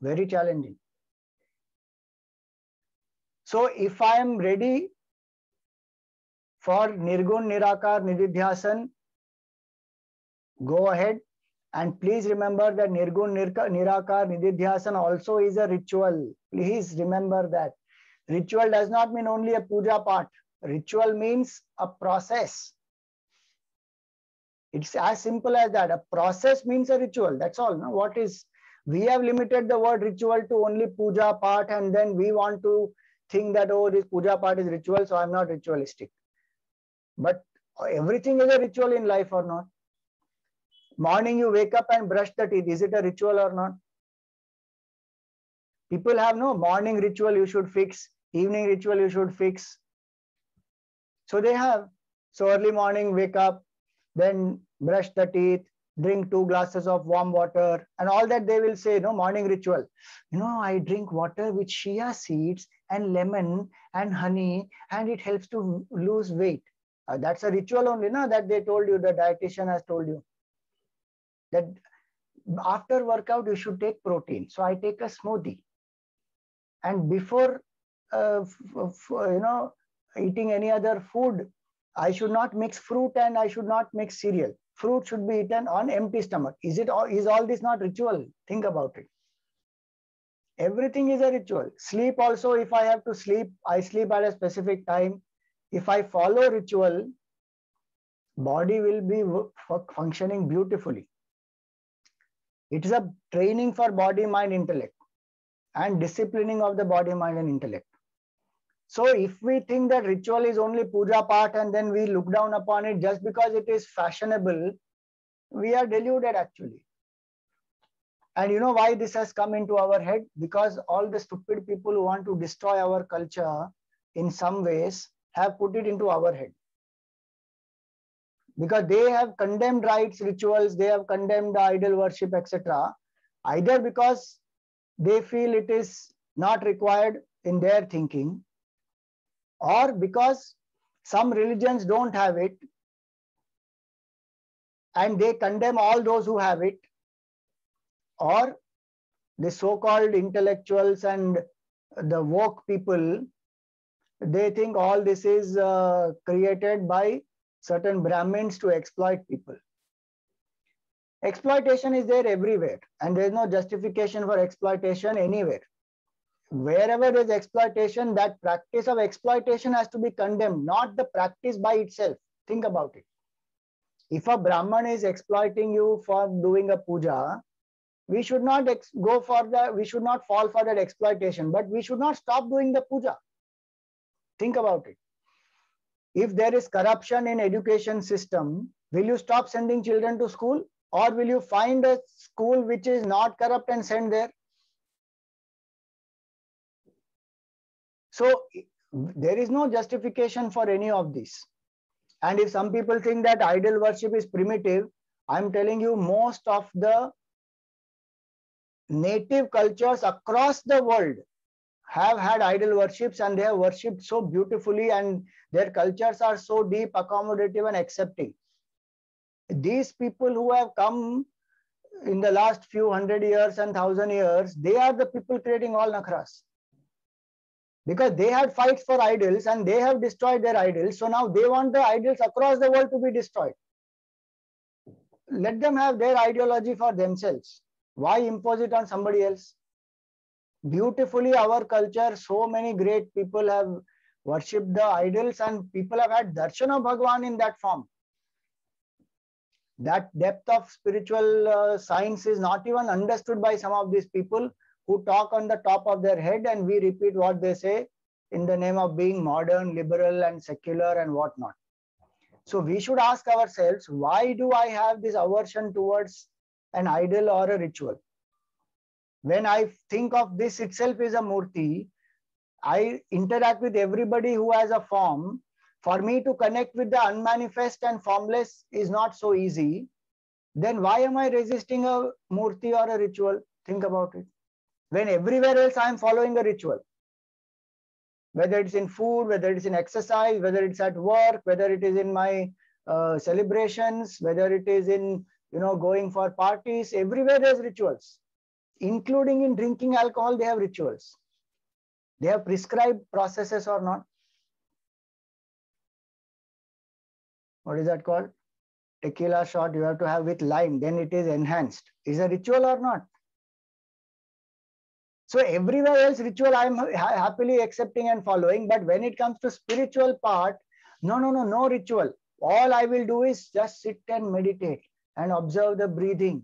very challenging. So if I am ready for Nirgun Nirakar Nididhyasan, go ahead. And please remember that Nirgun Nirakar Nididhyasan also is a ritual. Please remember that. Ritual does not mean only a puja part. Ritual means a process. It's as simple as that. A process means a ritual. That's all. No? What is? We have limited the word ritual to only puja part, and then we want to think that, oh, this puja part is ritual, so I'm not ritualistic. But everything is a ritual in life or not? Morning you wake up and brush the teeth. Is it a ritual or not? People have no morning ritual you should fix, evening ritual you should fix. So they have. So early morning wake up, then brush the teeth, drink 2 glasses of warm water, and all that they will say, no, morning ritual. You know, I drink water with chia seeds and lemon and honey, and it helps to lose weight. That's a ritual only, no? That they told you, the dietitian has told you. That after workout, you should take protein. So I take a smoothie. And before, eating any other food, I should not mix fruit and I should not mix cereal. Fruit should be eaten on empty stomach. Is all this not ritual? Think about it. Everything is a ritual. Sleep also, if I have to sleep, I sleep at a specific time. If I follow ritual, body will be functioning beautifully. It is a training for body, mind, intellect, and disciplining of the body, mind, and intellect. So if we think that ritual is only puja part and then we look down upon it just because it is fashionable, we are deluded actually. And you know why this has come into our head? Because all the stupid people who want to destroy our culture in some ways have put it into our head. because they have condemned rites, rituals, they have condemned idol worship, etc. Either because they feel it is not required in their thinking, or because some religions don't have it and they condemn all those who have it, or the so-called intellectuals and the woke people, they think all this is created by certain Brahmins to exploit people. Exploitation is there everywhere, and there is no justification for exploitation anywhere. Wherever there is exploitation, that practice of exploitation has to be condemned, not the practice by itself. Think about it. If a Brahman is exploiting you for doing a puja, we should not go for that. We should not fall for that exploitation, but we should not stop doing the puja. Think about it. If there is corruption in education system, will you stop sending children to school, or will you find a school which is not corrupt and send there? So there is no justification for any of this. And if some people think that idol worship is primitive, I'm telling you, most of the native cultures across the world have had idol worships, and they have worshipped so beautifully, and their cultures are so deep, accommodative and accepting. These people who have come in the last few 100 years and 1,000 years, they are the people creating all nakras. Because they had fights for idols and they have destroyed their idols. So now they want the idols across the world to be destroyed. Let them have their ideology for themselves. Why impose it on somebody else? Beautifully, our culture, so many great people have worshipped the idols, and people have had darshan of Bhagwan in that form. That depth of spiritual science is not even understood by some of these people who talk on the top of their head, and we repeat what they say in the name of being modern, liberal and secular and whatnot. So we should ask ourselves, why do I have this aversion towards an idol or a ritual? When I think of this itself is a murti, I interact with everybody who has a form. For me to connect with the unmanifest and formless is not so easy. Then why am I resisting a murti or a ritual? Think about it. When everywhere else I am following a ritual, whether it's in food, whether it's in exercise, whether it's at work, whether it is in my celebrations, whether it is in going for parties, everywhere there's rituals. Including in drinking alcohol, they have rituals. They have prescribed processes or not. What is that called? Tequila shot you have to have with lime, then it is enhanced. Is a ritual or not? So everywhere else ritual I am happily accepting and following, but when it comes to spiritual part, no ritual. All I will do is just sit and meditate and observe the breathing.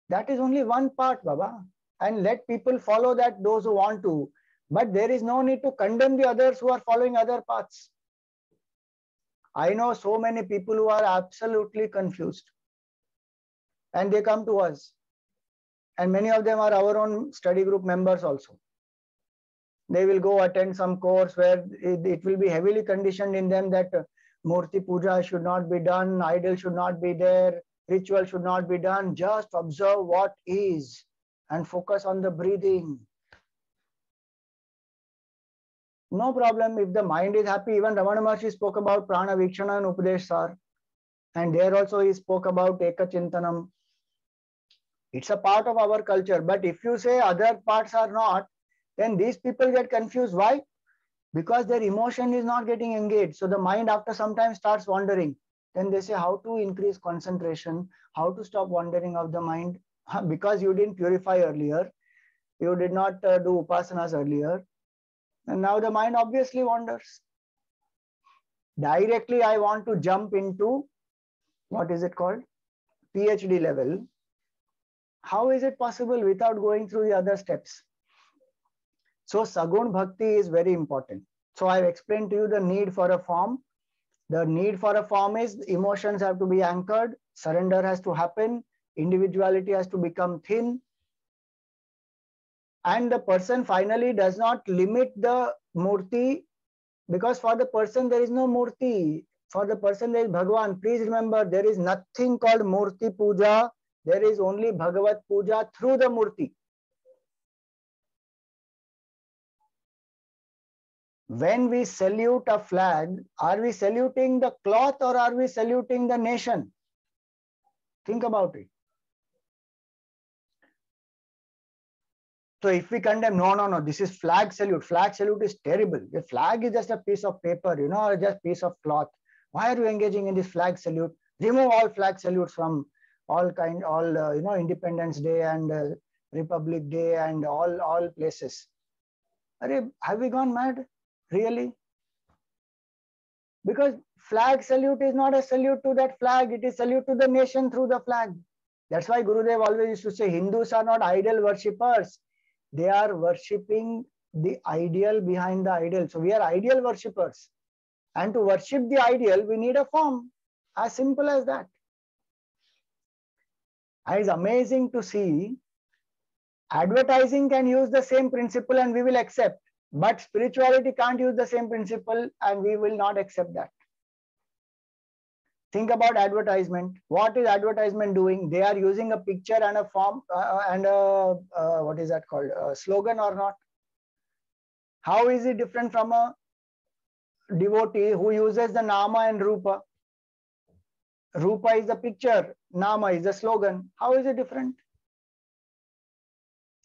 That is only one part, Baba. And let people follow that, those who want to. But there is no need to condemn the others who are following other paths. I know so many people who are absolutely confused. And they come to us. And many of them are our own study group members also. They will go attend some course where it will be heavily conditioned in them that Murti Puja should not be done, idol should not be there, ritual should not be done. Just observe what is and focus on the breathing. No problem if the mind is happy. Even Ramana Maharshi spoke about Prana Vikshana and Upadesh Sar. And there also he spoke about Eka Chintanam. It's a part of our culture. But if you say other parts are not, then these people get confused. Why? Because their emotion is not getting engaged. So the mind after some time starts wandering. Then they say how to increase concentration, how to stop wandering of the mind. Because you didn't purify earlier. You did not do upasanas earlier. And now the mind obviously wanders. Directly I want to jump into, what is it called? PhD level. How is it possible without going through the other steps? So Sagun Bhakti is very important. So I've explained to you the need for a form. The need for a form is emotions have to be anchored, surrender has to happen, individuality has to become thin. And the person finally does not limit the murti, because for the person there is no murti. For the person there is Bhagwan. Please remember, there is nothing called Murti Puja. There is only Bhagavat Puja through the Murti. When we salute a flag, are we saluting the cloth or are we saluting the nation? Think about it. So if we condemn, no, this is flag salute. Flag salute is terrible. The flag is just a piece of paper, or just piece of cloth. Why are you engaging in this flag salute? Remove all flag salutes from all Independence Day and Republic Day and all places. Have we gone mad? Really? Because flag salute is not a salute to that flag. It is salute to the nation through the flag. That's why Gurudev always used to say, Hindus are not idol worshippers. They are worshipping the ideal behind the ideal. So we are ideal worshippers. And to worship the ideal, we need a form. As simple as that. And it's amazing to see advertising can use the same principle and we will accept. But spirituality can't use the same principle and we will not accept that. Think about advertisement. What is advertisement doing? They are using a picture and a form and a, what is that called? A slogan or not? How is it different from a devotee who uses the Nama and Rupa? Rupa is the picture, Nama is the slogan. How is it different?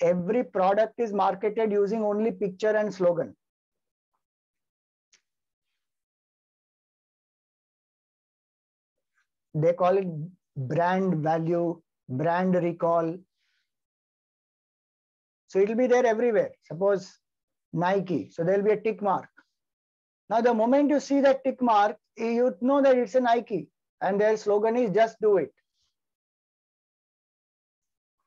Every product is marketed using only picture and slogan. They call it brand value, brand recall. So it will be there everywhere. Suppose Nike, so there will be a tick mark. Now the moment you see that tick mark, you know that it's a Nike and their slogan is just do it.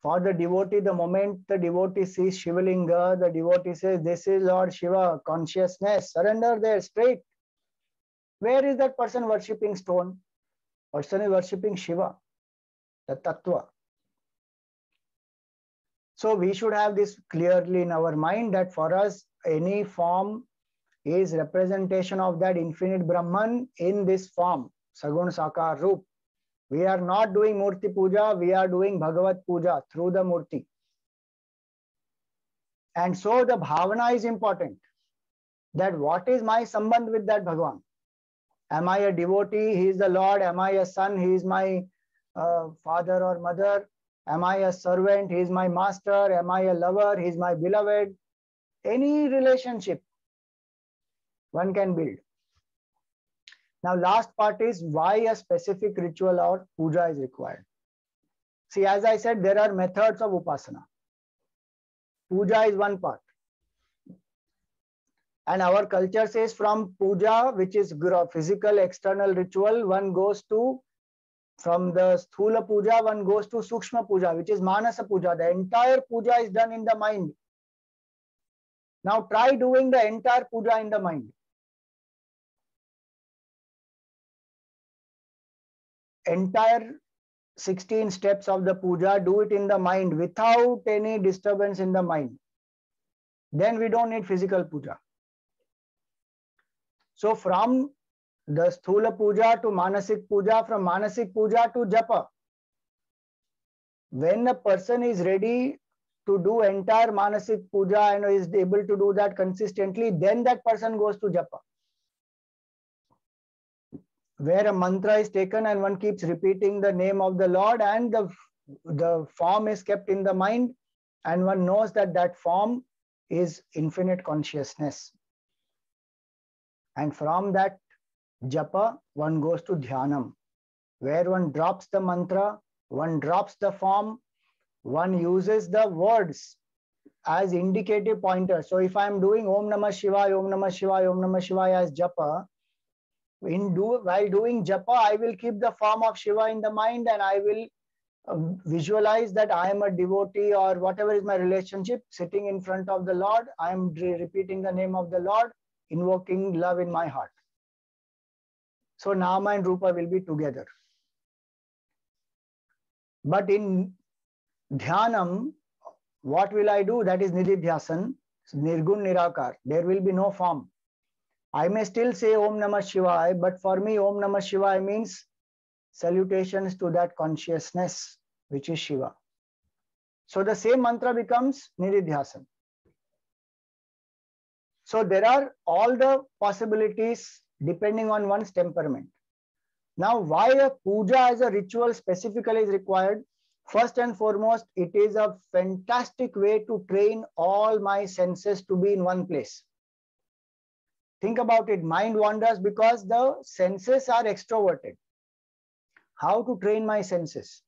For the devotee, the moment the devotee sees Shivalinga, the devotee says, this is Lord Shiva, consciousness, surrender there straight. Where is that person worshipping stone? Person is worshipping Shiva, the Tattva. So we should have this clearly in our mind that for us, any form is representation of that infinite Brahman in this form, Sagun Sakar Roop. We are not doing Murti Puja, we are doing Bhagavat Puja through the Murti. And so the Bhavana is important. That what is my sambandh with that Bhagavan? Am I a devotee? He is the Lord. Am I a son? He is my father or mother. Am I a servant? He is my master. Am I a lover? He is my beloved. Any relationship one can build. Now, last part is why a specific ritual or puja is required. See, as I said, there are methods of upasana. Puja is one part. And our culture says from puja, which is physical external ritual, one goes to, from the sthula puja, one goes to sukshma puja, which is manasa puja. The entire puja is done in the mind. Now try doing the entire puja in the mind. Entire 16 steps of the puja, do it in the mind without any disturbance in the mind. Then we don't need physical puja. So from the sthula puja to manasik puja, from manasik puja to japa. When a person is ready to do entire manasik puja and is able to do that consistently, then that person goes to japa. Where a mantra is taken and one keeps repeating the name of the Lord and the form is kept in the mind and one knows that that form is infinite consciousness. And from that japa, one goes to dhyanam, where one drops the mantra, one drops the form, one uses the words as indicative pointers. So if I am doing Om Namah Shivaya, Om Namah Shivaya, Om Namah Shivaya as japa, while doing japa, I will keep the form of Shiva in the mind and I will visualize that I am a devotee or whatever is my relationship, sitting in front of the Lord. I am repeating the name of the Lord, invoking love in my heart. So Nama and Rupa will be together. But in Dhyanam, what will I do? That is Nididhyasan, Nirgun Nirakar. There will be no form. I may still say Om Namah Shivaya, but for me, Om Namah Shivaya means salutations to that consciousness, which is Shiva. So the same mantra becomes Nididhyasana. So there are all the possibilities depending on one's temperament. Now, why a puja as a ritual specifically is required? First and foremost, it is a fantastic way to train all my senses to be in one place. Think about it. Mind wanders because the senses are extroverted. How to train my senses?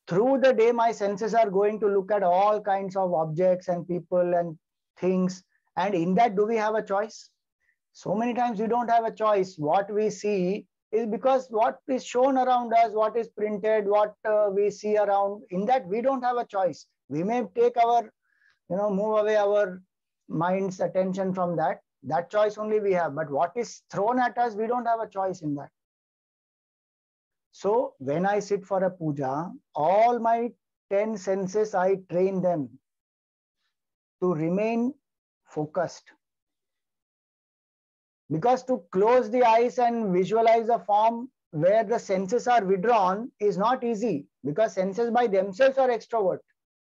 Through the day, my senses are going to look at all kinds of objects and people and things. And in that, do we have a choice? So many times we don't have a choice. What we see is because what is shown around us, what is printed, what we see around, in that we don't have a choice. We may take our, move away our mind's attention from that. That choice only we have. But what is thrown at us, we don't have a choice in that. So when I sit for a puja, all my 10 senses, I train them to remain focused. Because to close the eyes and visualize a form where the senses are withdrawn is not easy, because senses by themselves are extrovert.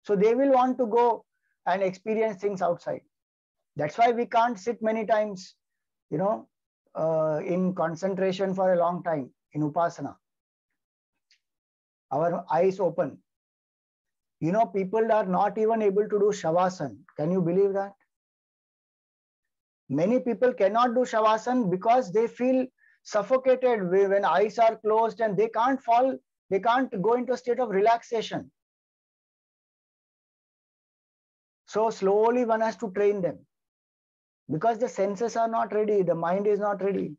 So they will want to go and experience things outside. That's why we can't sit many times, in concentration for a long time in Upasana. Our eyes open. People are not even able to do Shavasana. Can you believe that? Many people cannot do Shavasana because they feel suffocated when eyes are closed and they can't fall, they can't go into a state of relaxation. So slowly one has to train them because the senses are not ready, the mind is not ready.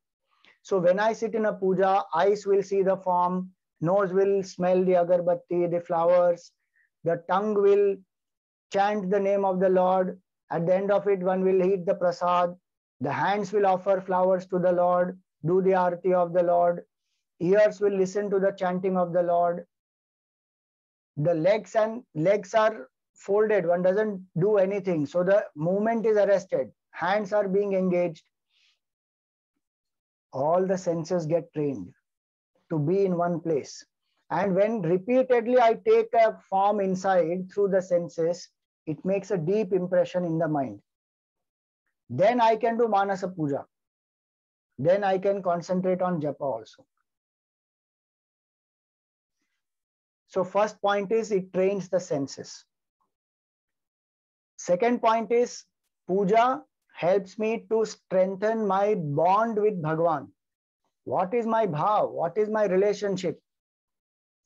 So when I sit in a puja, eyes will see the form, nose will smell the agarbatti, the flowers, the tongue will chant the name of the Lord. At the end of it, one will eat the prasad. The hands will offer flowers to the Lord, do the arati of the Lord. Ears will listen to the chanting of the Lord. The legs are folded. One doesn't do anything. So the movement is arrested. Hands are being engaged. All the senses get trained to be in one place. And when repeatedly I take a form inside through the senses, it makes a deep impression in the mind. Then I can do Manasa Puja. Then I can concentrate on Japa also. So first point is it trains the senses. Second point is Puja helps me to strengthen my bond with Bhagwan. What is my bhav? What is my relationship?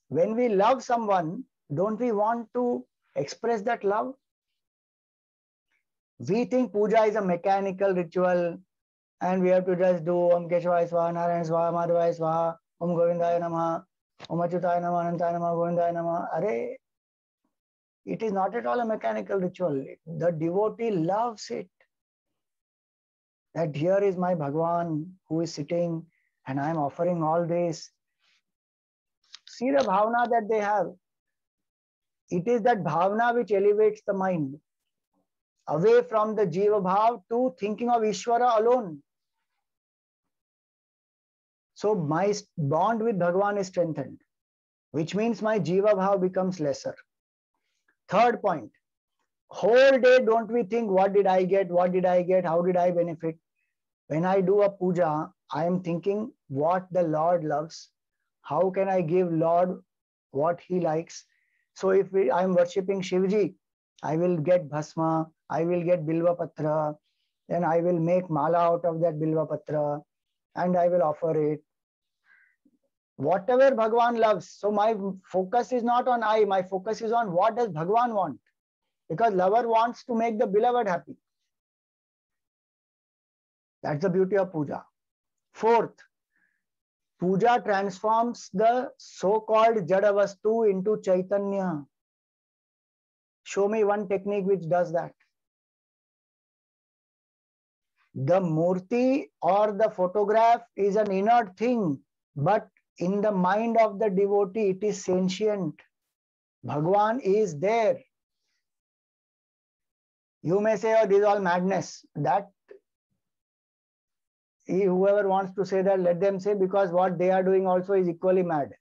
When we love someone, don't we want to express that love? We think puja is a mechanical ritual and we have to just do Om Keshwaya Swaha, Narayana Swaha, Madhavaya Swaha, Om Govindaya Namaha, Om Achyutaya Namaha, Anantaya Namaha, Govindaya Namaha. Arey, it is not at all a mechanical ritual. The devotee loves it. That here is my Bhagwan who is sitting and I am offering all this. See the bhavna that they have. It is that bhavna which elevates the mind away from the jiva bhav to thinking of Ishvara alone. So my bond with Bhagwan is strengthened, which means my jiva bhav becomes lesser. Third point, whole day don't we think, what did I get, how did I benefit? When I do a puja, I am thinking what the Lord loves. How can I give Lord what he likes? So if I am worshipping Shivji, I will get bhasma, I will get bilva patra, then I will make mala out of that bilva patra and I will offer it. Whatever Bhagwan loves. So my focus is not on I, my focus is on what does Bhagwan want? Because lover wants to make the beloved happy. That's the beauty of puja. Fourth, puja transforms the so-called Jada Vastu into Chaitanya. Show me one technique which does that. The murti or the photograph is an inert thing, but in the mind of the devotee, it is sentient. Bhagwan is there. You may say, oh, this is all madness. That Whoever wants to say that, let them say, because what they are doing also is equally mad.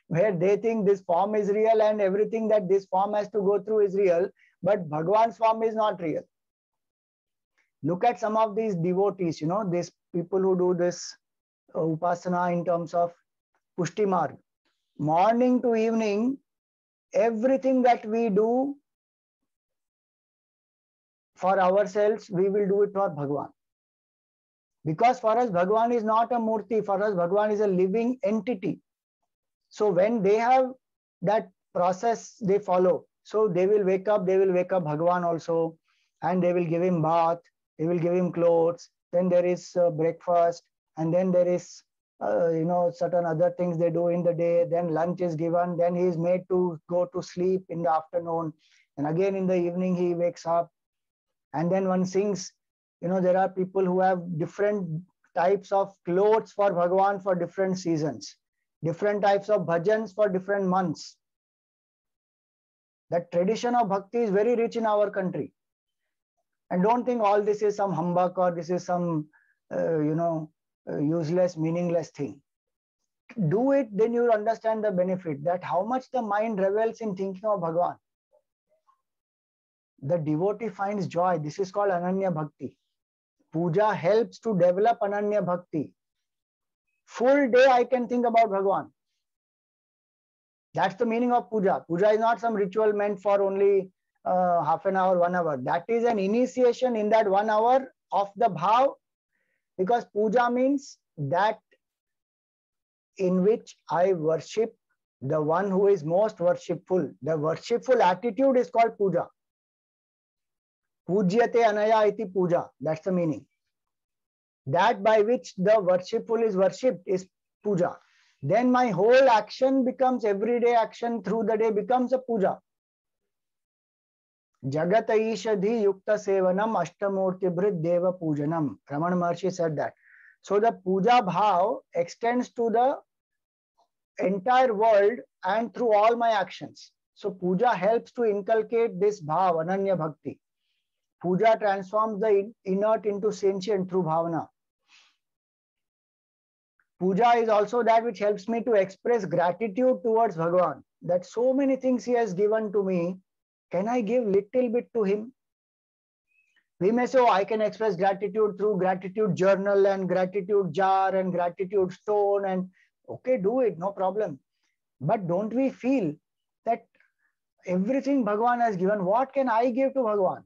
Where they think this form is real and everything that this form has to go through is real, but Bhagwan's form is not real. Look at some of these devotees, you know, these people who do this upasana in terms of Pushti Marg. Morning to evening, everything that we do for ourselves, we will do it for Bhagwan. Because for us, Bhagwan is not a murti. For us, Bhagwan is a living entity. So when they have that process they follow, so they will wake up Bhagwan also, and they will give him bath, they will give him clothes, then there is breakfast, and then there is certain other things they do in the day, then lunch is given, then he is made to go to sleep in the afternoon, and again in the evening he wakes up, and then one sings. There are people who have different types of clothes for Bhagwan for different seasons, different types of bhajans for different months. That tradition of bhakti is very rich in our country. And don't think all this is some humbug or this is some, useless, meaningless thing. Do it, then you will understand the benefit, that how much the mind revels in thinking of Bhagwan. The devotee finds joy. This is called Ananya Bhakti. Puja helps to develop Ananya Bhakti. Full day I can think about Bhagwan. That's the meaning of puja. Puja is not some ritual meant for only half an hour, 1 hour. That is an initiation in that 1 hour of the bhav, because puja means that in which I worship the one who is most worshipful. The worshipful attitude is called puja. Pujyate anaya iti puja. That's the meaning. That by which the worshipful is worshipped is puja. Then my whole action becomes, everyday action through the day becomes a puja. Jagat Ishadhi Yukta Sevanam Ashtamurti Bhrit Deva Pujanam. Ramana Maharshi said that. So the puja bhav extends to the entire world and through all my actions. So puja helps to inculcate this bhav, Ananya Bhakti. Puja transforms the inert into sentient through bhavana. Puja is also that which helps me to express gratitude towards Bhagwan, that so many things he has given to me. Can I give little bit to him? We may say, oh, I can express gratitude through gratitude journal and gratitude jar and gratitude stone, and okay, do it, no problem. But don't we feel that everything Bhagwan has given, what can I give to Bhagwan?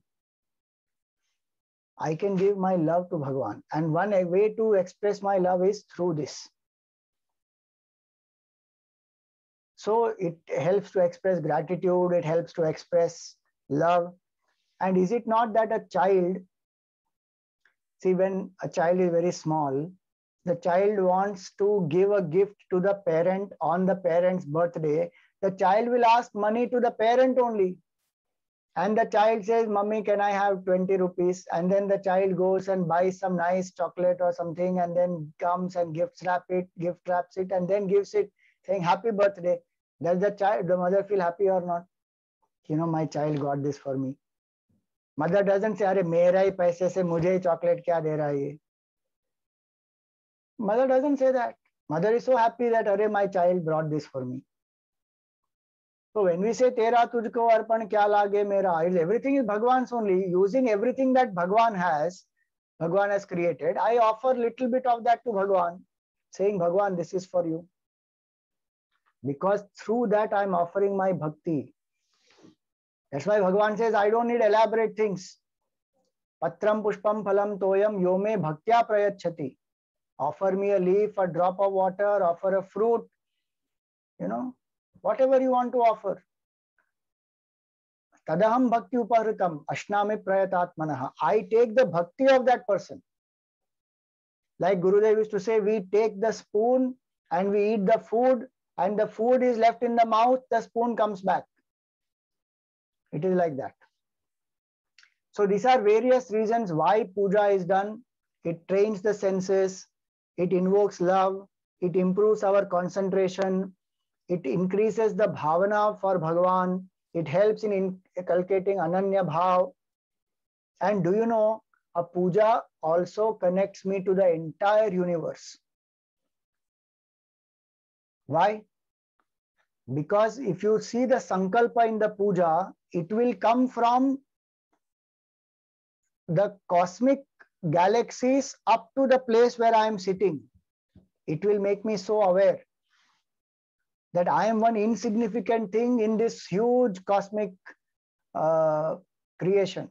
I can give my love to Bhagwan. And one way to express my love is through this. So it helps to express gratitude, it helps to express love. And is it not that a child, see, when a child is very small, the child wants to give a gift to the parent on the parent's birthday, the child will ask money to the parent only. And the child says, Mummy, can I have 20 rupees? And then the child goes and buys some nice chocolate or something, and then comes and gift wraps it, and then gives it, saying, happy birthday. Does the mother feel happy or not? My child got this for me. Mother doesn't say, Arey, mera hi paise se mujhe hi chocolate kya de raha hai ye? Mother doesn't say that. Mother is so happy that, Arey, my child brought this for me. So when we say Tera tujhko arpan kya lage mera, everything is Bhagwan's only. Using everything that Bhagwan has created, I offer little bit of that to Bhagwan, saying, Bhagwan, this is for you. Because through that I am offering my bhakti. That's why Bhagwan says, I don't need elaborate things. Patram pushpam phalam toyam yome bhaktya prayachati. Offer me a leaf, a drop of water, offer a fruit, whatever you want to offer. Tadaham bhakti upahritam ashname prayatatmanaha. I take the bhakti of that person. Like Gurudev used to say, we take the spoon and we eat the food, and the food is left in the mouth, the spoon comes back. It is like that. So these are various reasons why puja is done. It trains the senses, it invokes love, it improves our concentration, it increases the bhavana for Bhagwan, it helps in inculcating Ananya Bhav. And do you know, a puja also connects me to the entire universe. Why? Because if you see the sankalpa in the puja, it will come from the cosmic galaxies up to the place where I am sitting. It will make me so aware that I am one insignificant thing in this huge cosmic creation.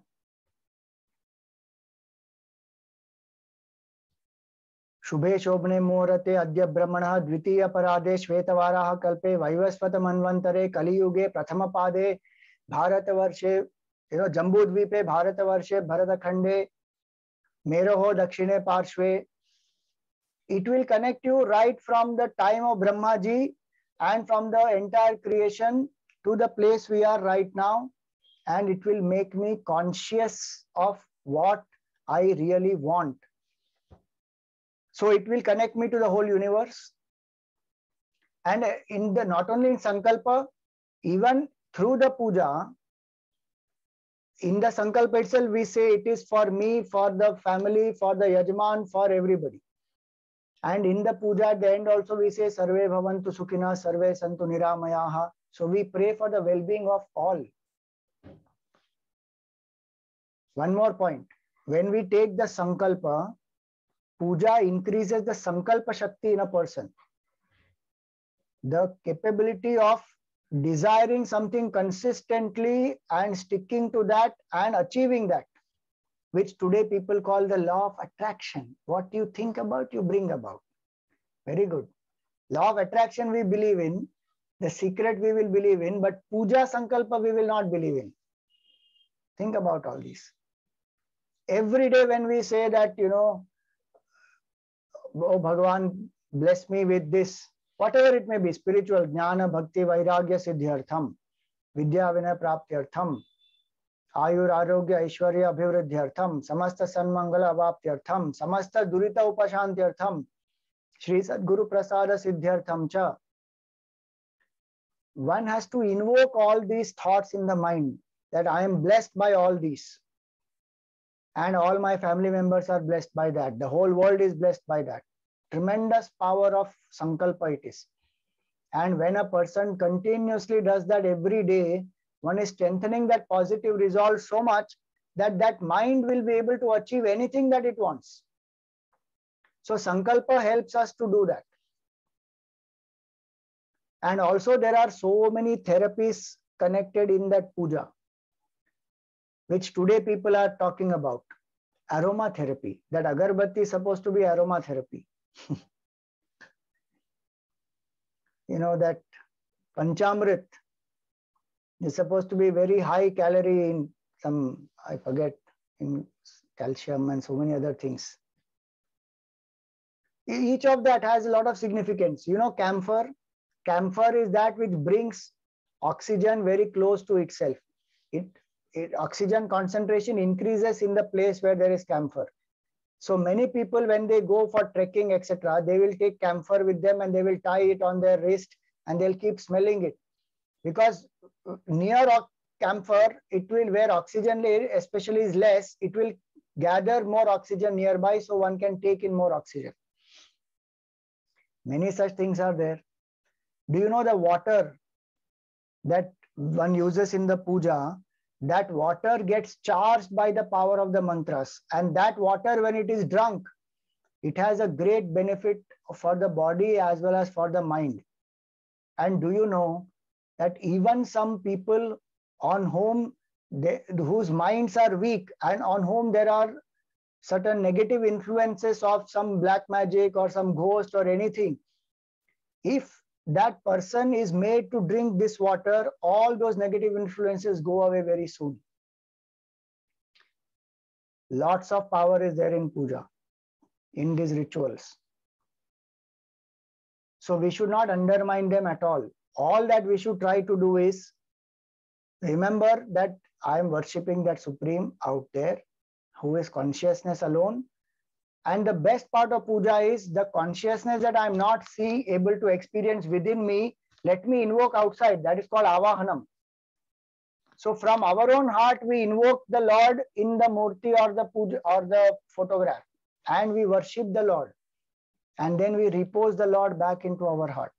शुभे शोभने मुहूर्ते अद्य ब्रह्मणः द्वितीय परादे श्वेतवाराः कल्पे वैवस्वत मन्वन्तरे कलियुगे प्रथम पादे भारतवर्षे जम्बूद्वीपे भारतवर्षे भरतखंडे मेरोः दक्षिणे पार्श्वे. It will connect you right from the time of Brahma ji and from the entire creation to the place we are right now, and it will make me conscious of what I really want. So it will connect me to the whole universe. And in the not only in Sankalpa, even through the puja, in the Sankalpa itself, we say it is for me, for the family, for the Yajman, for everybody. And in the puja at the end also we say Sarve Bhavantu Sukhina, Sarve Santu Niramayaha. So we pray for the well-being of all. One more point. When we take the Sankalpa, puja increases the Sankalpa Shakti in a person. The capability of desiring something consistently and sticking to that and achieving that, which today people call the law of attraction. What you think about, you bring about. Very good. Law of attraction we believe in, the secret we will believe in, but puja sankalpa we will not believe in. Think about all these. Every day when we say that, oh Bhagavan, bless me with this, whatever it may be, spiritual, jnana, bhakti, vairagya, siddhyartham, vidya, vinaya, praptyartham, आयुर आरोग्य ऐश्वर्य अभिवृद्ध्यर्थम समस्त सन्मंगल अवाप्त्यर्थम समस्त दुरित उपशांत्यर्थम श्री सद्गुरु प्रसाद सिद्ध्यर्थम च. One has to invoke all these thoughts in the mind that I am blessed by all these and all my family members are blessed by that. The whole world is blessed by that. Tremendous power of sankalpa it is. And when a person continuously does that every day, one is strengthening that positive resolve so much that that mind will be able to achieve anything that it wants. So Sankalpa helps us to do that. And also there are so many therapies connected in that puja, which today people are talking about. Aromatherapy. That agarbatti is supposed to be aromatherapy. That Panchamrit is supposed to be very high calorie in some, I forget, in calcium and so many other things. Each of that has a lot of significance. Camphor. Camphor is that which brings oxygen very close to itself. Oxygen concentration increases in the place where there is camphor. So many people, when they go for trekking, etc., they will take camphor with them and they will tie it on their wrist and they'll keep smelling it. Because near camphor, it will, where oxygen especially is less, it will gather more oxygen nearby, so one can take in more oxygen. Many such things are there. Do you know the water that one uses in the puja? That water gets charged by the power of the mantras, and that water, when it is drunk, it has a great benefit for the body as well as for the mind. And do you know that even some people on whom whose minds are weak and on whom there are certain negative influences of some black magic or some ghost or anything, if that person is made to drink this water, all those negative influences go away very soon. Lots of power is there in puja, in these rituals. So we should not undermine them at all. All that we should try to do is remember that I am worshipping that Supreme out there who is consciousness alone. And the best part of puja is the consciousness that I am not able to experience within me. Let me invoke outside. That is called avahanam. So from our own heart, we invoke the Lord in the murti or the puja or the photograph, and we worship the Lord. And then we repose the Lord back into our heart.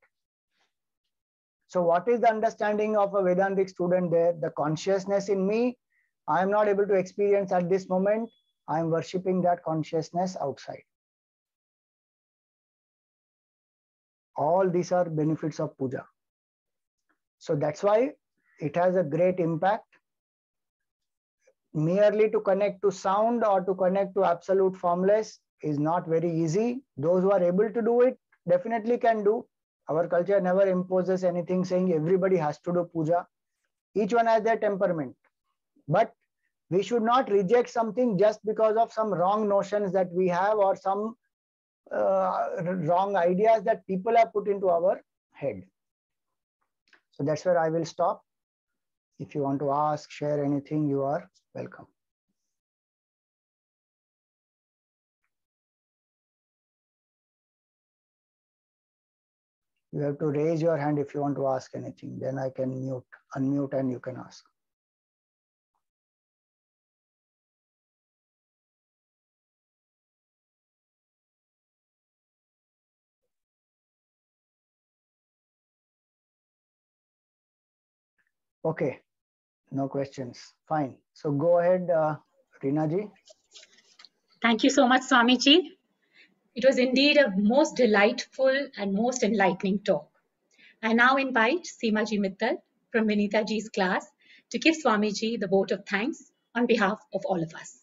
So what is the understanding of a Vedantic student there? The consciousness in me, I am not able to experience at this moment. I am worshipping that consciousness outside. All these are benefits of puja. So that's why it has a great impact. Merely to connect to sound or to connect to absolute formless is not very easy. Those who are able to do it definitely can do. Our culture never imposes anything saying everybody has to do puja. Each one has their temperament. But we should not reject something just because of some wrong notions that we have or some wrong ideas that people have put into our head. So that's where I will stop. If you want to ask, share anything, you are welcome. You have to raise your hand if you want to ask anything. Then I can unmute and you can ask. Okay, no questions. Fine. So go ahead, Reena ji. Thank you so much, Swamiji. It was indeed a most delightful and most enlightening talk. I now invite Seemaji Mittal from Vinita ji's class to give Swamiji the vote of thanks on behalf of all of us.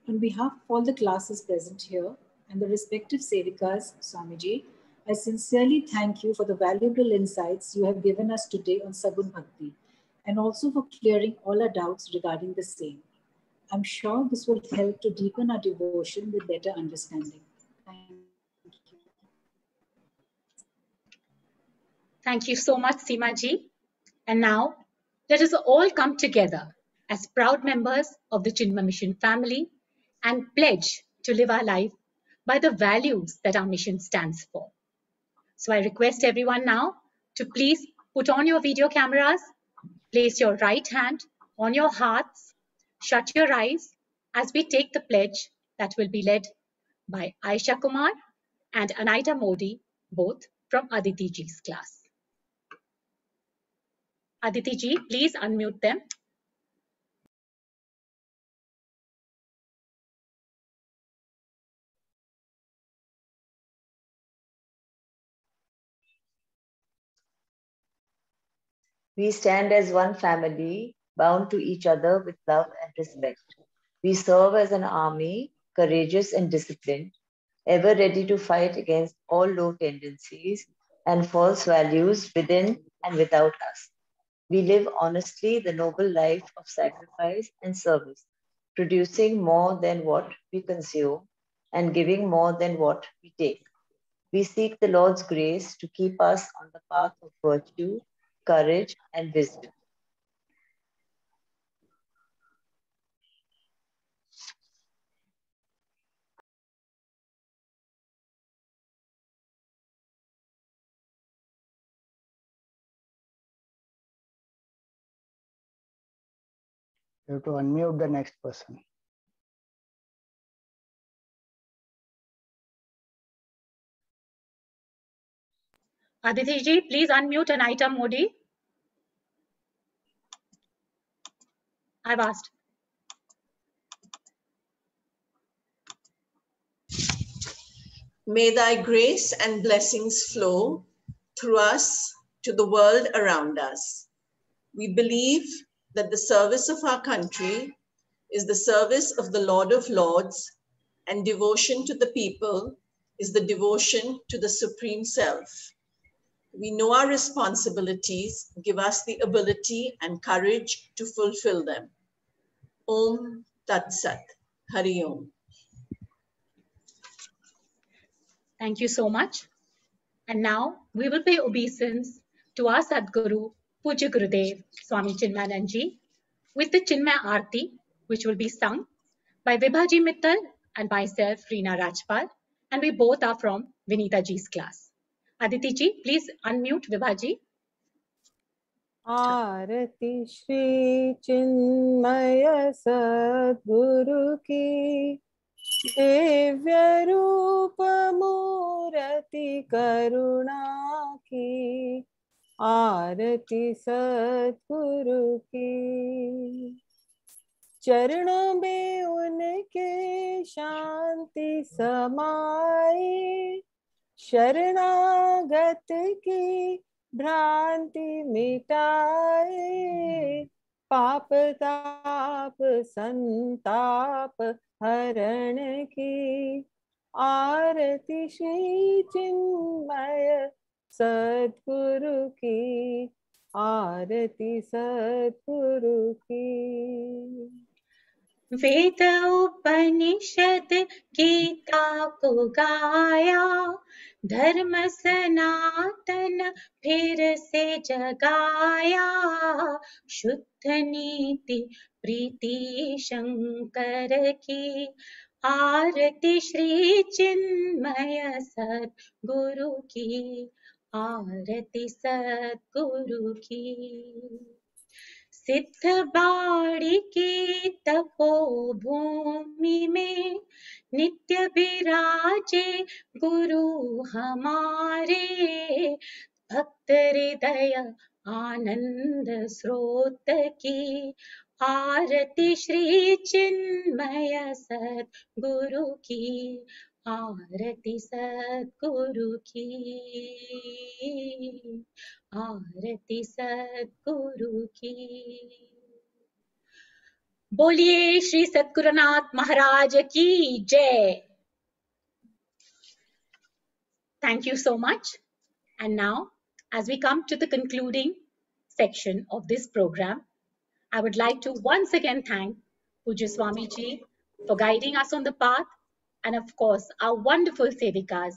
On behalf of all the classes present here and the respective Sevikas, Swamiji, I sincerely thank you for the valuable insights you have given us today on Sagun Bhakti and also for clearing all our doubts regarding the same. I'm sure this will help to deepen our devotion with better understanding. Thank you. Thank you so much, Seemaji. And now, let us all come together as proud members of the Chinma Mission family and pledge to live our life by the values that our mission stands for. So I request everyone now to please put on your video cameras, place your right hand on your hearts, shut your eyes as we take the pledge that will be led by Aisha Kumar and Anaita Modi, both from Aditi ji's class. Aditi ji, please unmute them. We stand as one family, bound to each other with love and respect. We serve as an army, courageous and disciplined, ever ready to fight against all low tendencies and false values within and without us. We live honestly the noble life of sacrifice and service, producing more than what we consume and giving more than what we take. We seek the Lord's grace to keep us on the path of virtue, courage, and wisdom. You have to unmute the next person. Aditi ji, please unmute Anaita Modi. I've asked. May thy grace and blessings flow through us to the world around us. We believe that the service of our country is the service of the Lord of Lords, and devotion to the people is the devotion to the Supreme Self. We know our responsibilities, give us the ability and courage to fulfill them. Om Tat Sat. Hari Om. Thank you so much. And now we will pay obeisance to our Sadguru, Pujya Gurudev, Swami Chinmayanand ji, with the Chinmay Aarti, which will be sung by Vibhaji Mittal and myself, Reena Rajpal, and we both are from Vinita Ji's class. Aditi ji, please unmute Vibhaji. आरती श्री चिन्मय सद्गुरु की, दिव्य रूप मूर्ति करुणा की, आरती सद्गुरु की। चरणों में उनके शांति समाए, शरणागत की भ्रांति मिटाए, पाप ताप संताप हरण की, आरती श्री चिन्मय सद्गुरु की, आरती सद्गुरु की। वेद उपनिषद गीता को गाया, धर्म सनातन फिर से जगाया, शुद्ध नीति प्रीति शंकर की, आरती श्री चिन्मय सद्गुरु की, आरती सद्गुरु की। सिद्ध बाड़ी की तपोभूमि में नित्य विराजे गुरु हमारे, भक्त हृदय आनंद स्रोत की, आरती श्री चिन्मय सद्गुरु की, आरती सद्गुरु की, आरती सद्गुरु की। बोलिए श्री सद्गुरुनाथ महाराज की जय। Thank you so much. And now, as we come to the concluding section of this program, I would like to once again thank Pujya Swamiji for guiding us on the path, and of course, our wonderful Sevikas,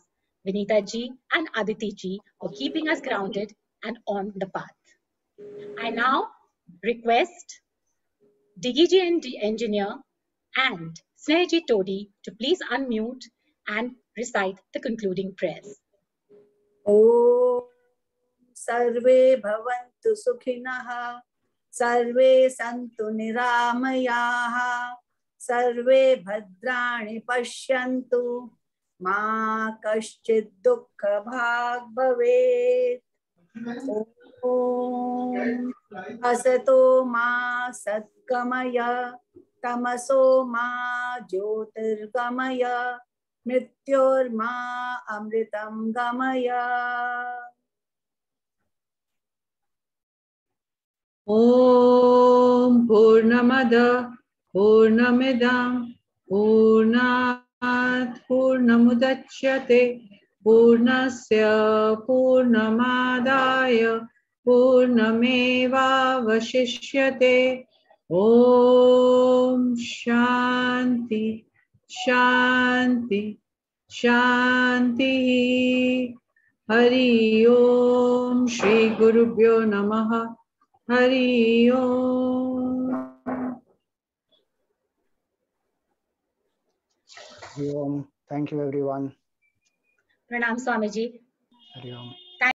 Vinita ji and Aditi ji, for keeping us grounded and on the path. I now request Diggy ji and engineer and Snehaji Todi to please unmute and recite the concluding prayers. Om Sarve Bhavantu Sukhinah, Sarve Santu Niramayaha, Sarve Bhadrani Pashyantu, Ma Kaschid Dukkha Bhag Bhavet. Om Asato Ma Satkamaya, Tamaso Ma Jyotirgamaya, Mrityor Ma Amritam Gamaya. Om Purnamada Purnamidam Purnat Purnamudachyate Purnasya Purnamadaya Purnameva Vashishyate. Om Shanti Shanti Shanti. Hari Om Shri Gurubhyo Namaha. Hari Om. Hari Om. Thank you, everyone. Pranam Swamiji. Hari Om.